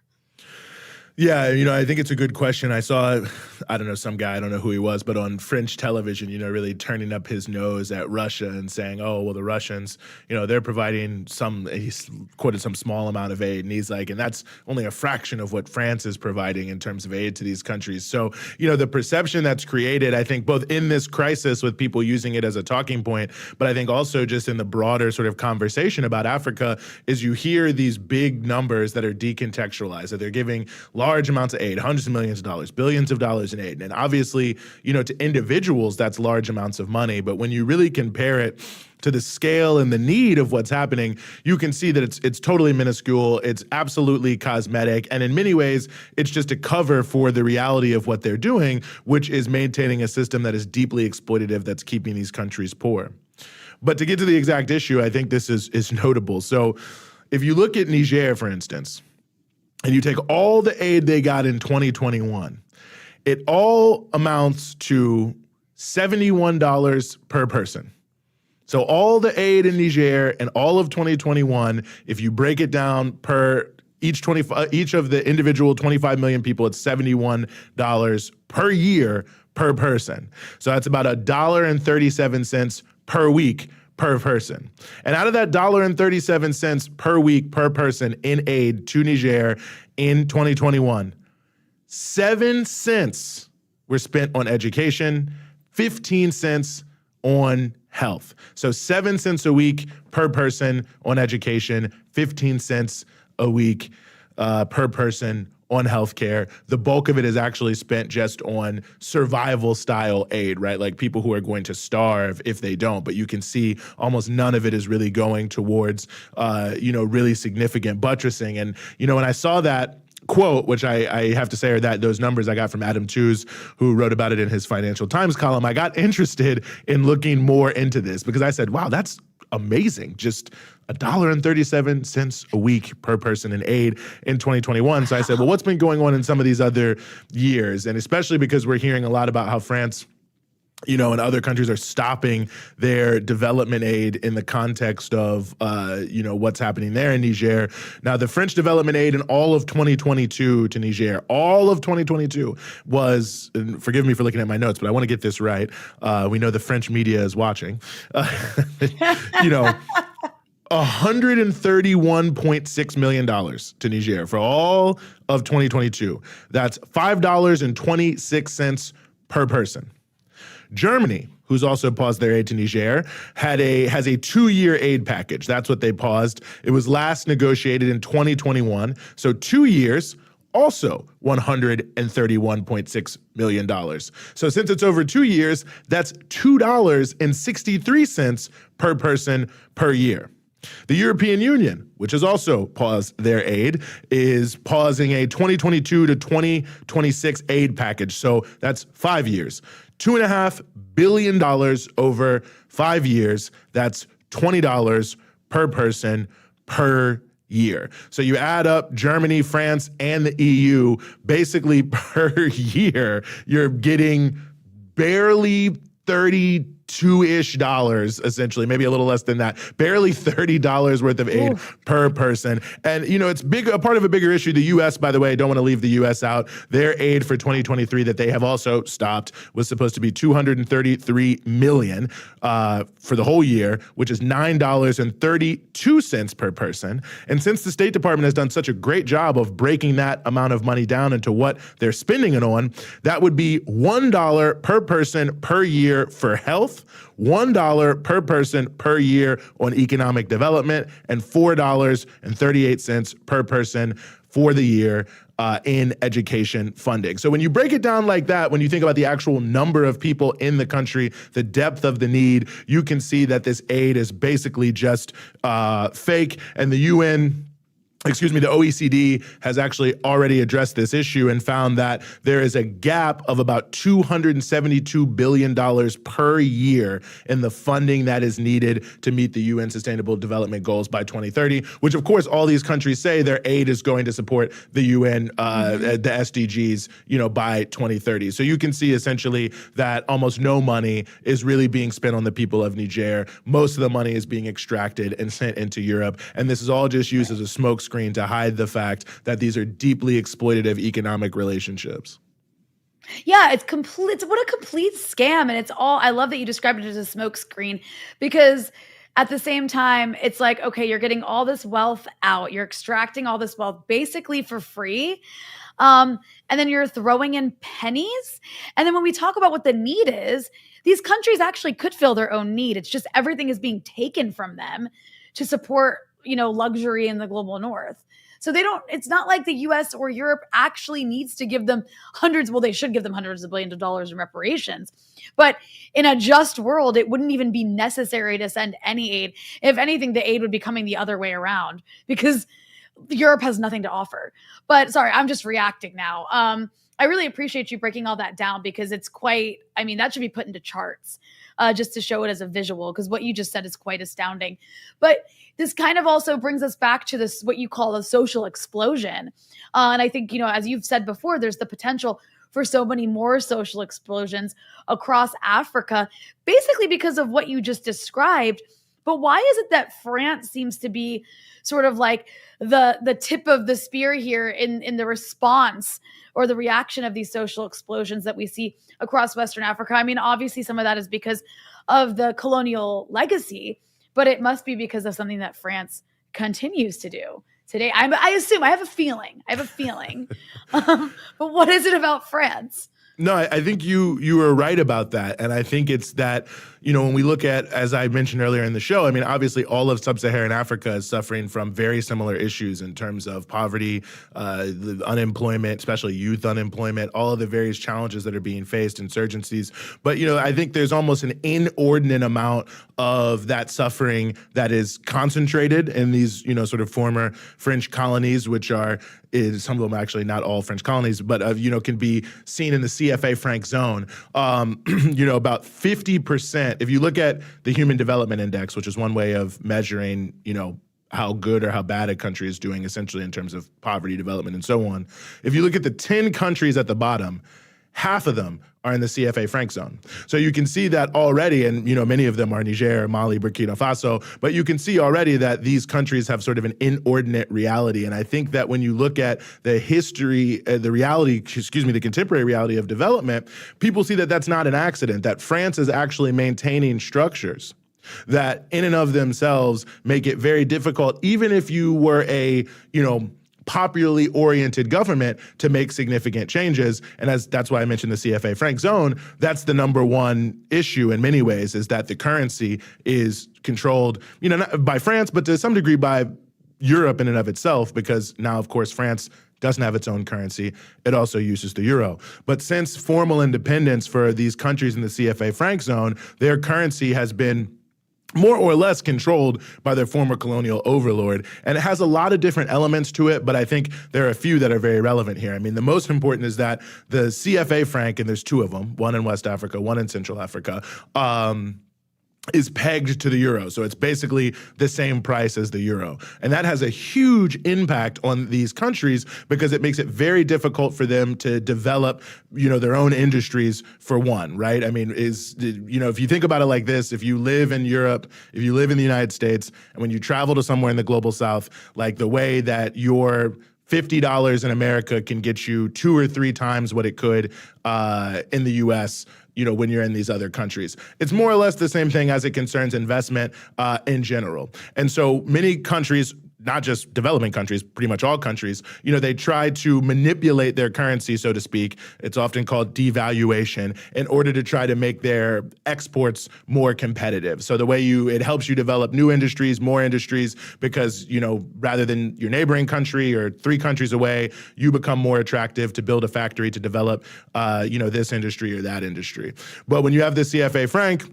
[SPEAKER 2] Yeah, you know, I think it's a good question. I saw, I don't know, some guy, I don't know who he was, but on French television, you know, really turning up his nose at Russia and saying, oh, well, the Russians, you know, they're providing he's quoted some small amount of aid. And he's like, and that's only a fraction of what France is providing in terms of aid to these countries. So, you know, the perception that's created, I think, both in this crisis with people using it as a talking point, but I think also just in the broader sort of conversation about Africa, is you hear these big numbers that are decontextualized, that they're giving large amounts of aid, hundreds of millions of dollars, billions of dollars in aid. And obviously, you know, to individuals, that's large amounts of money. But when you really compare it to the scale and the need of what's happening, you can see that it's totally minuscule. It's absolutely cosmetic. And in many ways, it's just a cover for the reality of what they're doing, which is maintaining a system that is deeply exploitative, that's keeping these countries poor. But to get to the exact issue, I think this is notable. So if you look at Niger, for instance, and you take all the aid they got in 2021, it all amounts to $71 per person. So all the aid in Niger and all of 2021, if you break it down per each of the individual 25 million people, it's $71 per year per person. So that's about $1.37 per week per person. And out of that $1.37 per week per person in aid to Niger in 2021, 7 cents were spent on education, 15 cents on health. So 7 cents a week per person on education, 15 cents a week per person on healthcare. The bulk of it is actually spent just on survival style aid, right? Like people who are going to starve if they don't. But you can see almost none of it is really going towards, really significant buttressing. And, when I saw that quote, which I have to say are those numbers I got from Adam Tooze, who wrote about it in his Financial Times column, I got interested in looking more into this because I said, wow, that's amazing. Just $1.37 a week per person in aid in 2021. So I said, well, what's been going on in some of these other years? And especially because we're hearing a lot about how France, and other countries are stopping their development aid in the context of, what's happening there in Niger. Now, the French development aid in all of 2022 to Niger, all of 2022 was, and forgive me for looking at my notes, but I want to get this right. We know the French media is watching. $131.6 million to Niger for all of 2022. That's $5.26 per person. Germany, who's also paused their aid to Niger, has a 2-year aid package. That's what they paused. It was last negotiated in 2021. So 2 years, also $131.6 million. So since it's over 2 years, that's $2.63 per person per year. The European Union, which has also paused their aid, is pausing a 2022 to 2026 aid package. So that's 5 years. $2.5 billion over 5 years. That's $20 per person per year. So you add up Germany, France, and the EU, basically per year, you're getting barely $32-ish, essentially, maybe a little less than that, barely $30 worth of aid per person. And, it's a part of a bigger issue. The U.S., by the way, don't want to leave the U.S. out. Their aid for 2023 that they have also stopped was supposed to be $233 million for the whole year, which is $9.32 per person. And since the State Department has done such a great job of breaking that amount of money down into what they're spending it on, that would be $1 per person per year for health, $1 per person per year on economic development, and $4.38 per person for the year in education funding. So when you break it down like that, when you think about the actual number of people in the country, the depth of the need, you can see that this aid is basically just fake. And the OECD has actually already addressed this issue and found that there is a gap of about $272 billion per year in the funding that is needed to meet the UN Sustainable Development Goals by 2030, which of course all these countries say their aid is going to support the UN, the SDGs, by 2030. So you can see essentially that almost no money is really being spent on the people of Niger. Most of the money is being extracted and sent into Europe. And this is all just used as a smokescreen to hide the fact that these are deeply exploitative economic relationships.
[SPEAKER 3] Yeah, what a complete scam. And I love that you described it as a smokescreen, because at the same time, it's like, okay, you're getting all this wealth out. You're extracting all this wealth basically for free. And then you're throwing in pennies. And then when we talk about what the need is, these countries actually could fill their own need. It's just everything is being taken from them to support luxury in the global north. So it's not like the US or Europe actually needs to give them they should give them hundreds of billions of dollars in reparations. But in a just world, it wouldn't even be necessary to send any aid. If anything, the aid would be coming the other way around because Europe has nothing to offer. But sorry, I'm just reacting now. I really appreciate you breaking all that down because that should be put into charts just to show it as a visual, because what you just said is quite astounding. But this kind of also brings us back to this, what you call a social explosion. And I think, as you've said before, there's the potential for so many more social explosions across Africa, basically because of what you just described. But why is it that France seems to be sort of like the tip of the spear here in the response or the reaction of these social explosions that we see across Western Africa? I mean, obviously some of that is because of the colonial legacy, but it must be because of something that France continues to do today. I assume, I have a feeling. But what is it about France?
[SPEAKER 2] No, I think you were right about that. And I think it's that, when we look at, as I mentioned earlier in the show, I mean, obviously all of sub-Saharan Africa is suffering from very similar issues in terms of poverty, the unemployment, especially youth unemployment, all of the various challenges that are being faced, insurgencies. But, I think there's almost an inordinate amount of that suffering that is concentrated in these, sort of former French colonies, which are, some of them actually not all French colonies, but, can be seen in the CFA franc zone. About 50%, if you look at the Human Development Index, which is one way of measuring, how good or how bad a country is doing essentially in terms of poverty, development, and so on. If you look at the 10 countries at the bottom, half of them are in the CFA franc zone. So you can see that already, and many of them are Niger, Mali, Burkina Faso, but you can see already that these countries have sort of an inordinate reality. And I think that when you look at the history, the contemporary reality of development, people see that that's not an accident, that France is actually maintaining structures that in and of themselves make it very difficult, even if you were a, popularly oriented government, to make significant changes. And that's why I mentioned the CFA franc zone. That's the number one issue in many ways, is that the currency is controlled, not by France, but to some degree by Europe in and of itself, because now, of course, France doesn't have its own currency. It also uses the euro. But since formal independence for these countries in the CFA franc zone, their currency has been more or less controlled by their former colonial overlord. And it has a lot of different elements to it, but I think there are a few that are very relevant here. I mean, the most important is that the CFA franc, and there's two of them, one in West Africa, one in Central Africa, is pegged to the euro. So it's basically the same price as the euro. And that has a huge impact on these countries because it makes it very difficult for them to develop, their own industries, for one, right? I mean, if you think about it like this, if you live in Europe, if you live in the United States, and when you travel to somewhere in the global south, like the way that your $50 in America can get you 2 or 3 times what it could in the US, when you're in these other countries. It's more or less the same thing as it concerns investment in general. And so many countries, not just developing countries, pretty much all countries, they try to manipulate their currency, so to speak. It's often called devaluation, in order to try to make their exports more competitive. So the way it helps you develop new industries, more industries, because, rather than your neighboring country or 3 countries away, you become more attractive to build a factory to develop, this industry or that industry. But when you have the CFA franc,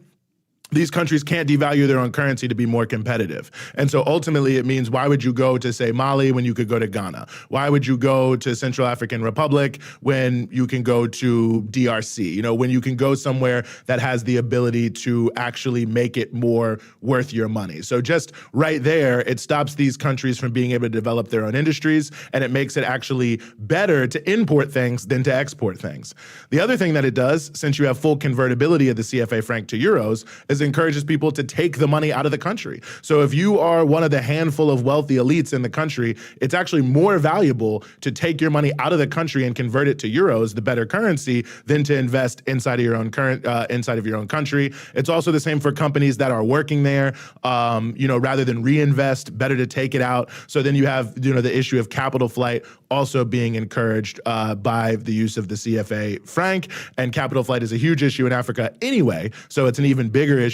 [SPEAKER 2] these countries can't devalue their own currency to be more competitive. And so ultimately it means, why would you go to, say, Mali when you could go to Ghana? Why would you go to Central African Republic when you can go to DRC? When you can go somewhere that has the ability to actually make it more worth your money. So just right there, it stops these countries from being able to develop their own industries, and it makes it actually better to import things than to export things. The other thing that it does, since you have full convertibility of the CFA franc to euros, is encourages people to take the money out of the country. So if you are one of the handful of wealthy elites in the country, it's actually more valuable to take your money out of the country and convert it to euros, the better currency, than to invest inside of your own country. It's also the same for companies that are working there. Rather than reinvest, better to take it out. So then you have the issue of capital flight also being encouraged by the use of the CFA franc, and capital flight is a huge issue in Africa anyway. So it's an even bigger issue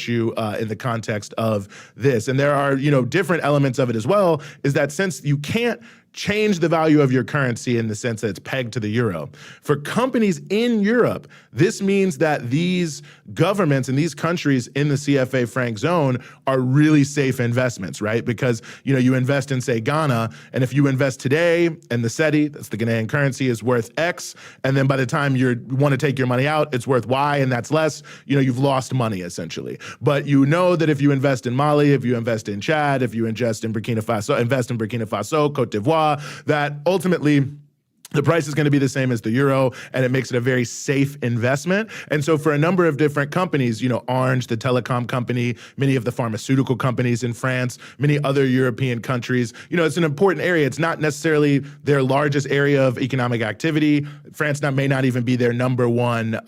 [SPEAKER 2] in the context of this. And there are, different elements of it as well, is that since you can't change the value of your currency in the sense that it's pegged to the euro, for companies in Europe, this means that these governments and these countries in the CFA franc zone are really safe investments, right? Because, you invest in, say, Ghana, and if you invest today and the cedi, that's the Ghanaian currency, is worth X, and then by the time you want to take your money out, it's worth Y, and that's less, you've lost money essentially. But that if you invest in Mali, if you invest in Chad, if you invest in Burkina Faso, Cote d'Ivoire, that ultimately the price is going to be the same as the euro, and it makes it a very safe investment. And so for a number of different companies, Orange, the telecom company, many of the pharmaceutical companies in France, many other European countries, it's an important area. It's not necessarily their largest area of economic activity. France may not even be their number one,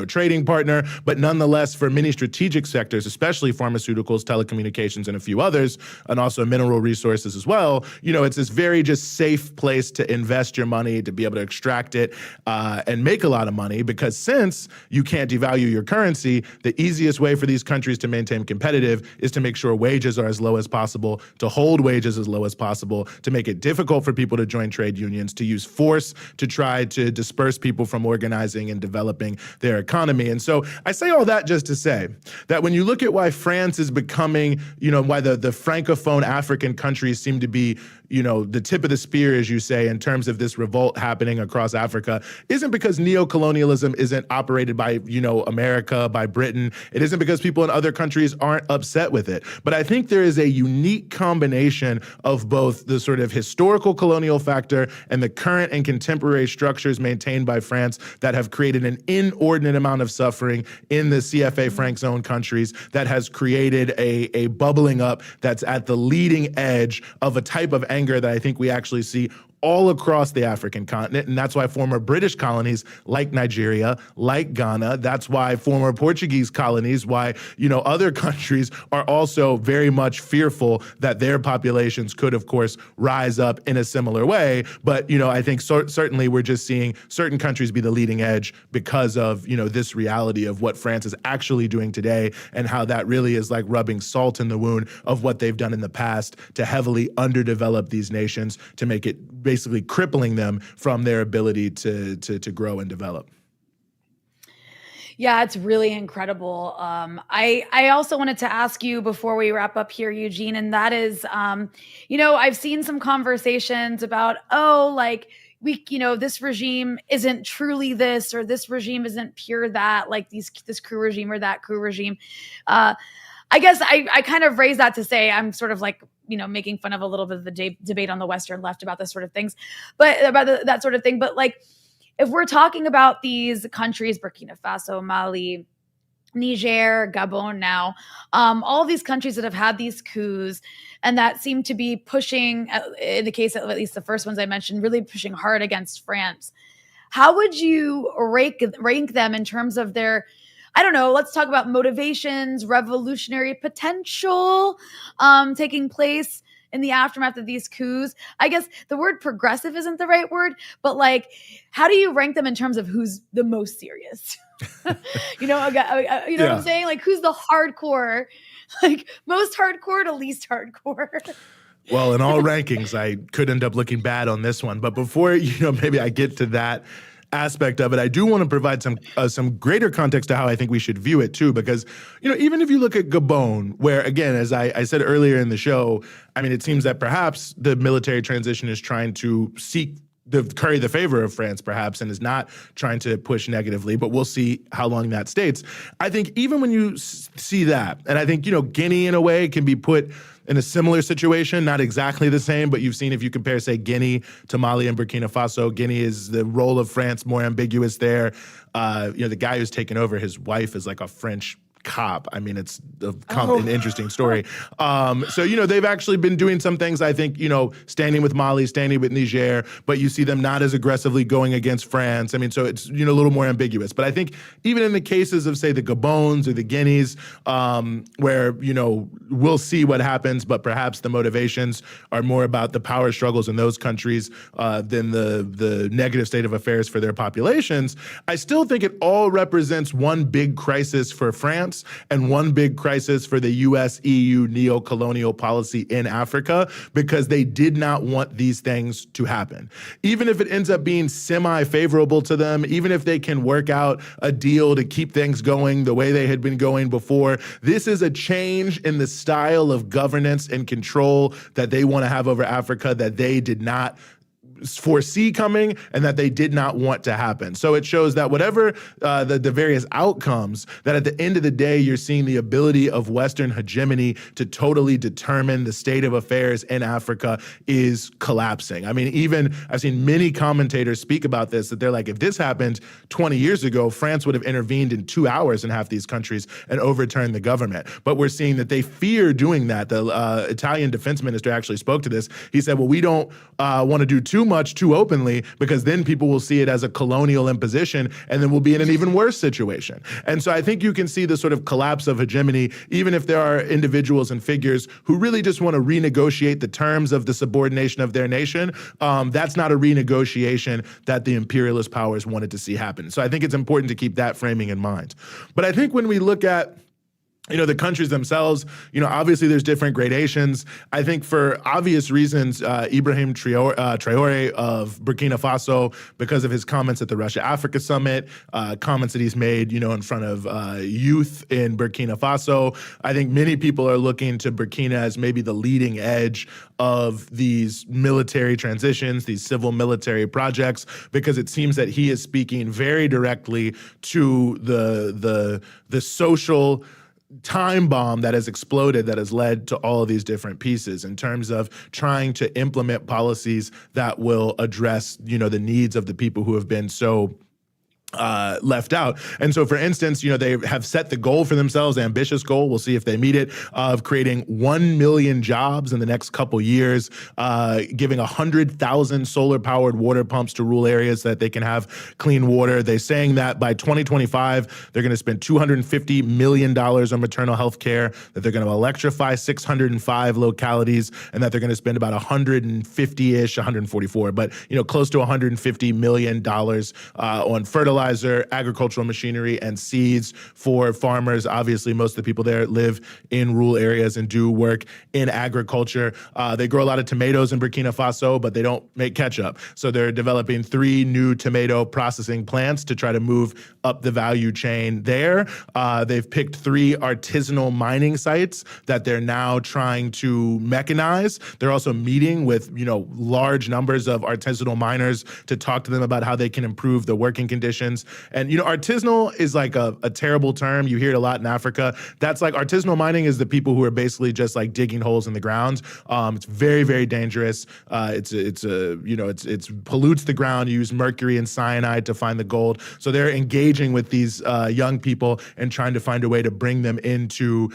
[SPEAKER 2] trading partner, but nonetheless, for many strategic sectors, especially pharmaceuticals, telecommunications, and a few others, and also mineral resources as well, it's this very just safe place to invest your money, to be able to extract it and make a lot of money, because since you can't devalue your currency, the easiest way for these countries to maintain competitive is to make sure wages are as low as possible, to hold wages as low as possible, to make it difficult for people to join trade unions, to use force to try to disperse people from organizing and developing their economy. And so I say all that just to say that when you look at why France is becoming, why the Francophone African countries seem to be, the tip of the spear, as you say, in terms of this revolt happening across Africa, isn't because neocolonialism isn't operated by, America, by Britain. It isn't because people in other countries aren't upset with it. But I think there is a unique combination of both the sort of historical colonial factor and the current and contemporary structures maintained by France that have created an inordinate amount of suffering in the CFA Francophone countries that has created a bubbling up that's at the leading edge of a type of anger that I think we actually see all across the African continent. And that's why former British colonies like Nigeria, like Ghana, that's why former Portuguese colonies, why, other countries are also very much fearful that their populations could, of course, rise up in a similar way. But, I think certainly we're just seeing certain countries be the leading edge because of, this reality of what France is actually doing today and how that really is like rubbing salt in the wound of what they've done in the past to heavily underdevelop these nations, to make it basically crippling them from their ability to grow and develop.
[SPEAKER 3] Yeah, it's really incredible. I also wanted to ask you before we wrap up here, Eugene, and that is, I've seen some conversations about, this regime isn't truly this, or this regime isn't pure that, like this coup regime or that coup regime. I guess I kind of raise that to say I'm sort of like, making fun of a little bit of the debate on the Western left about this sort of things, but about that sort of thing. But like, if we're talking about these countries, Burkina Faso, Mali, Niger, Gabon now, all these countries that have had these coups and that seem to be pushing, in the case of at least the first ones I mentioned, really pushing hard against France. How would you rank them in terms of their, I don't know, let's talk about motivations, revolutionary potential taking place in the aftermath of these coups? I guess the word progressive isn't the right word, but like, how do you rank them in terms of who's the most serious? What I'm saying? Like, who's the hardcore, like most hardcore to least hardcore?
[SPEAKER 2] Well, in all rankings, I could end up looking bad on this one. But before, maybe I get to that aspect of it, I do want to provide some greater context to how I think we should view it too, because even if you look at Gabon, where again, as I said earlier in the show, I mean, it seems that perhaps the military transition is trying to curry the favor of France, perhaps, and is not trying to push negatively, but we'll see how long that stays. I think even when you see that, and I think Guinea in a way can be put in a similar situation, not exactly the same, but you've seen if you compare, say, Guinea to Mali and Burkina Faso, Guinea is the role of France more ambiguous there. The guy who's taken over, his wife is like a French cop. I mean, it's an interesting story. So, they've actually been doing some things, I think, standing with Mali, standing with Niger, but you see them not as aggressively going against France. I mean, so it's, a little more ambiguous. But I think even in the cases of, say, the Gabons or the Guineas, where, we'll see what happens, but perhaps the motivations are more about the power struggles in those countries than the negative state of affairs for their populations, I still think it all represents one big crisis for France and one big crisis for the US-EU neo-colonial policy in Africa, because they did not want these things to happen. Even if it ends up being semi-favorable to them, even if they can work out a deal to keep things going the way they had been going before, this is a change in the style of governance and control that they want to have over Africa that they did not foresee coming and that they did not want to happen. So it shows that whatever the various outcomes, that at the end of the day, you're seeing the ability of Western hegemony to totally determine the state of affairs in Africa is collapsing. I mean, even I've seen many commentators speak about this, that they're like, if this happened 20 years ago, France would have intervened in 2 hours in half these countries and overturned the government. But we're seeing that they fear doing that. The Italian defense minister actually spoke to this. He said, well, we don't want to do too much too openly, because then people will see it as a colonial imposition, and then we'll be in an even worse situation. And so I think you can see the sort of collapse of hegemony, even if there are individuals and figures who really just want to renegotiate the terms of the subordination of their nation. That's not a renegotiation that the imperialist powers wanted to see happen. So I think it's important to keep that framing in mind. But I think when we look at the countries themselves, obviously there's different gradations. I think for obvious reasons, Ibrahim Traoré of Burkina Faso, because of his comments at the Russia-Africa Summit, comments that he's made, in front of youth in Burkina Faso, I think many people are looking to Burkina as maybe the leading edge of these military transitions, these civil military projects, because it seems that he is speaking very directly to the social time bomb that has exploded, that has led to all of these different pieces in terms of trying to implement policies that will address, the needs of the people who have been so left out. And so, for instance, they have set the goal for themselves, ambitious goal, we'll see if they meet it, of creating 1 million jobs in the next couple years, giving 100,000 solar-powered water pumps to rural areas so that they can have clean water. They're saying that by 2025, they're going to spend $250 million on maternal health care, that they're going to electrify 605 localities, and that they're going to spend about 150-ish, 144, but close to $150 million on fertilizer, agricultural machinery, and seeds for farmers. Obviously, most of the people there live in rural areas and do work in agriculture. They grow a lot of tomatoes in Burkina Faso, but they don't make ketchup. So they're developing 3 new tomato processing plants to try to move up the value chain there. They've picked 3 artisanal mining sites that they're now trying to mechanize. They're also meeting with, large numbers of artisanal miners to talk to them about how they can improve the working conditions. And, artisanal is like a terrible term. You hear it a lot in Africa. That's like artisanal mining is the people who are basically just like digging holes in the ground. It's very, very dangerous. It pollutes the ground. You use mercury and cyanide to find the gold. So they're engaging with these young people and trying to find a way to bring them into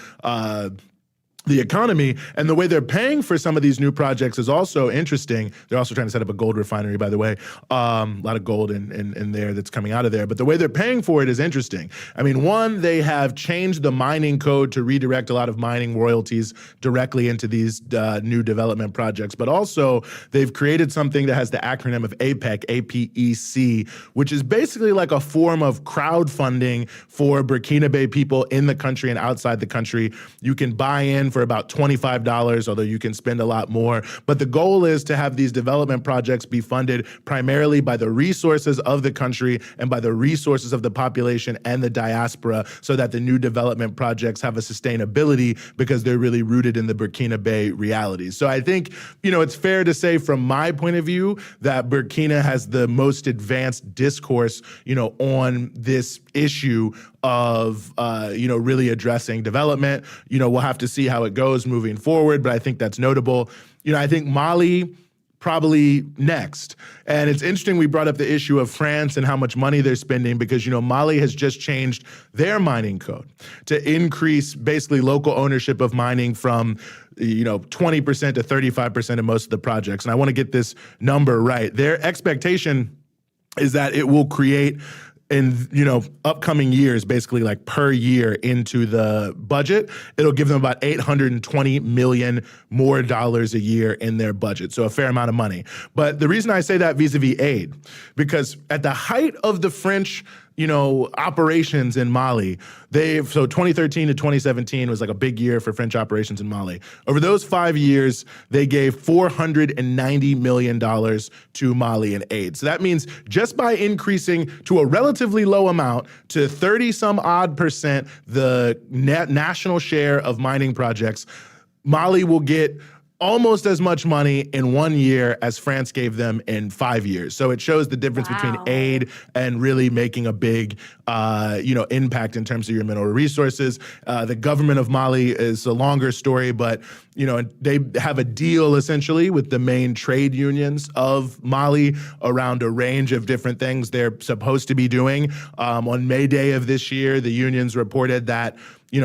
[SPEAKER 2] the economy. And the way they're paying for some of these new projects is also interesting. They're also trying to set up a gold refinery, by the way. A lot of gold in there that's coming out of there. But the way they're paying for it is interesting. I mean, one, they have changed the mining code to redirect a lot of mining royalties directly into these new development projects. But also, they've created something that has the acronym of APEC, APEC, which is basically like a form of crowdfunding for Burkinabe people in the country and outside the country. You can buy in for about $25, although you can spend a lot more. But the goal is to have these development projects be funded primarily by the resources of the country and by the resources of the population and the diaspora, so that the new development projects have a sustainability because they're really rooted in the Burkinabe realities. So I think, it's fair to say from my point of view that Burkina has the most advanced discourse, on this issue of, really addressing development. We'll have to see how it goes moving forward, but I think that's notable. I think Mali probably next. And it's interesting we brought up the issue of France and how much money they're spending because, Mali has just changed their mining code to increase basically local ownership of mining from 20% to 35% of most of the projects. And I want to get this number right. Their expectation is that it will create in, upcoming years, basically like per year into the budget, it'll give them about $820 million more a year in their budget. So a fair amount of money. But the reason I say that vis-a-vis aid, because at the height of the French operations in Mali, so 2013 to 2017 was like a big year for French operations in Mali. Over those 5 years, they gave $490 million to Mali in aid. So that means just by increasing to a relatively low amount to 30-some-odd% the national share of mining projects, Mali will get almost as much money in 1 year as France gave them in 5 years. So it shows the difference between aid and really making a big, impact in terms of your mineral resources. The government of Mali is a longer story, but they have a deal essentially with the main trade unions of Mali around a range of different things they're supposed to be doing. On May Day of this year, the unions reported that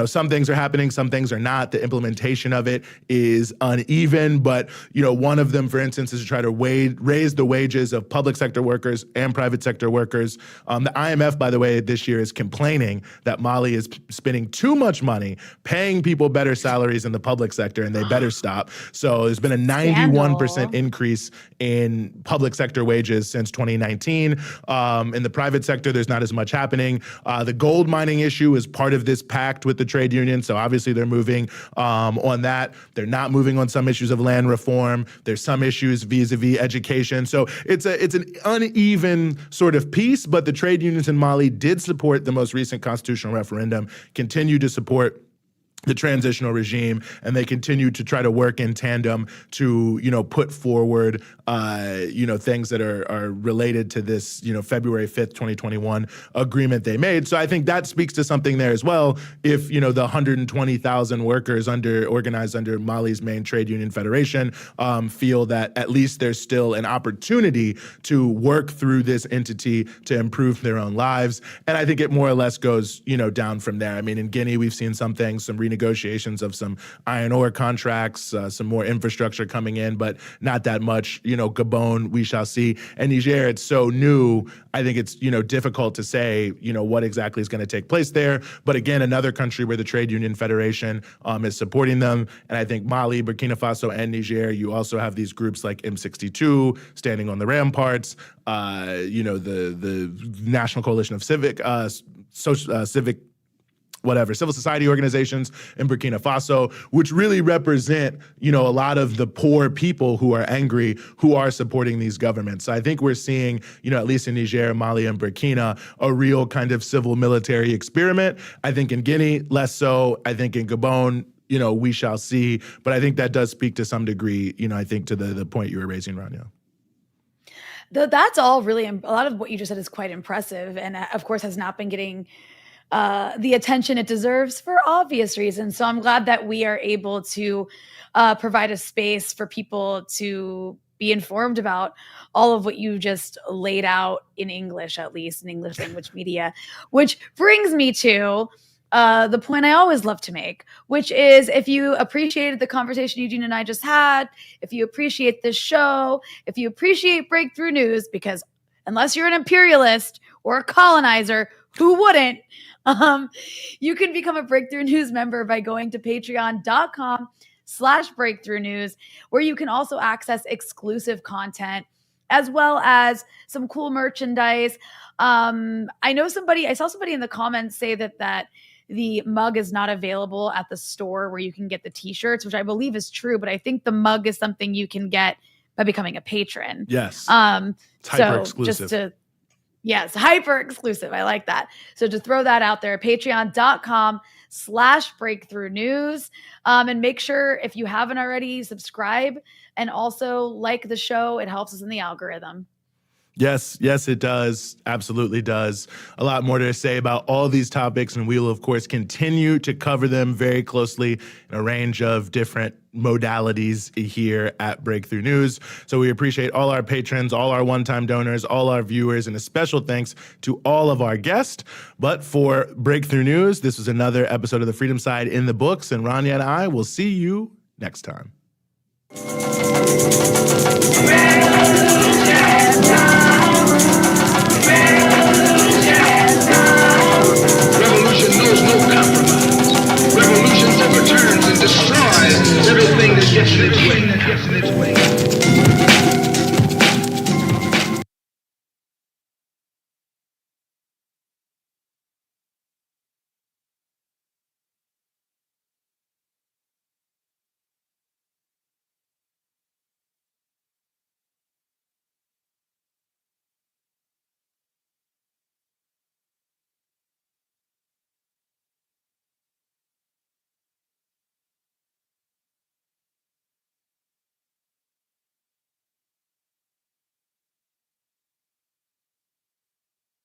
[SPEAKER 2] some things are happening, some things are not. The implementation of it is uneven, but one of them, for instance, is to try to raise the wages of public sector workers and private sector workers. The IMF, by the way, this year is complaining that Mali is spending too much money paying people better salaries in the public sector, and they better stop. So there's been a 91% increase in public sector wages since 2019. In the private sector, there's not as much happening. The gold mining issue is part of this pact with the trade union, so obviously they're moving on that. They're not moving on some issues of land reform. There's some issues vis-a-vis education. So it's an uneven sort of piece, but the trade unions in Mali did support the most recent constitutional referendum, continue to support the transitional regime, and they continue to try to work in tandem to, put forward, things that are related to this, February 5th, 2021 agreement they made. So I think that speaks to something there as well. If, the 120,000 workers organized under Mali's main trade union federation feel that at least there's still an opportunity to work through this entity to improve their own lives. And I think it more or less goes, down from there. I mean, in Guinea, we've seen some things, some renegotiations of some iron ore contracts, some more infrastructure coming in, but not that much. Gabon, we shall see. And Niger, it's so new, I think it's, difficult to say, what exactly is going to take place there. But again, another country where the Trade Union Federation is supporting them. And I think Mali, Burkina Faso, and Niger, you also have these groups like M62 standing on the ramparts, the National Coalition of civil society organizations in Burkina Faso, which really represent, a lot of the poor people who are angry, who are supporting these governments. So I think we're seeing, at least in Niger, Mali, and Burkina, a real kind of civil military experiment. I think in Guinea, less so. I think in Gabon, we shall see. But I think that does speak to some degree, I think to the point you were raising, Rania.
[SPEAKER 3] That's all really, a lot of what you just said is quite impressive, and of course has not been getting the attention it deserves for obvious reasons. So I'm glad that we are able to provide a space for people to be informed about all of what you just laid out in English, at least in English language media, which brings me to the point I always love to make, which is if you appreciated the conversation Eugene and I just had, if you appreciate this show, if you appreciate Breakthrough News, because unless you're an imperialist or a colonizer, who wouldn't? You can become a Breakthrough News member by going to patreon.com/Breakthrough News, where you can also access exclusive content as well as some cool merchandise. I saw somebody in the comments say that the mug is not available at the store where you can get the t-shirts, which I believe is true, but I think the mug is something you can get by becoming a patron.
[SPEAKER 2] Yes. It's hyper exclusive.
[SPEAKER 3] Yes, hyper exclusive. I like that. So to throw that out there, patreon.com/Breakthrough News. And make sure, if you haven't already, subscribe and also like the show. It helps us in the algorithm.
[SPEAKER 2] Yes, it does. Absolutely does. A lot more to say about all these topics, and we will, of course, continue to cover them very closely in a range of different modalities here at Breakthrough News. So we appreciate all our patrons, all our one-time donors, all our viewers, and a special thanks to all of our guests. But for Breakthrough News, this was another episode of The Freedom Side in the books, and Rania and I will see you next time.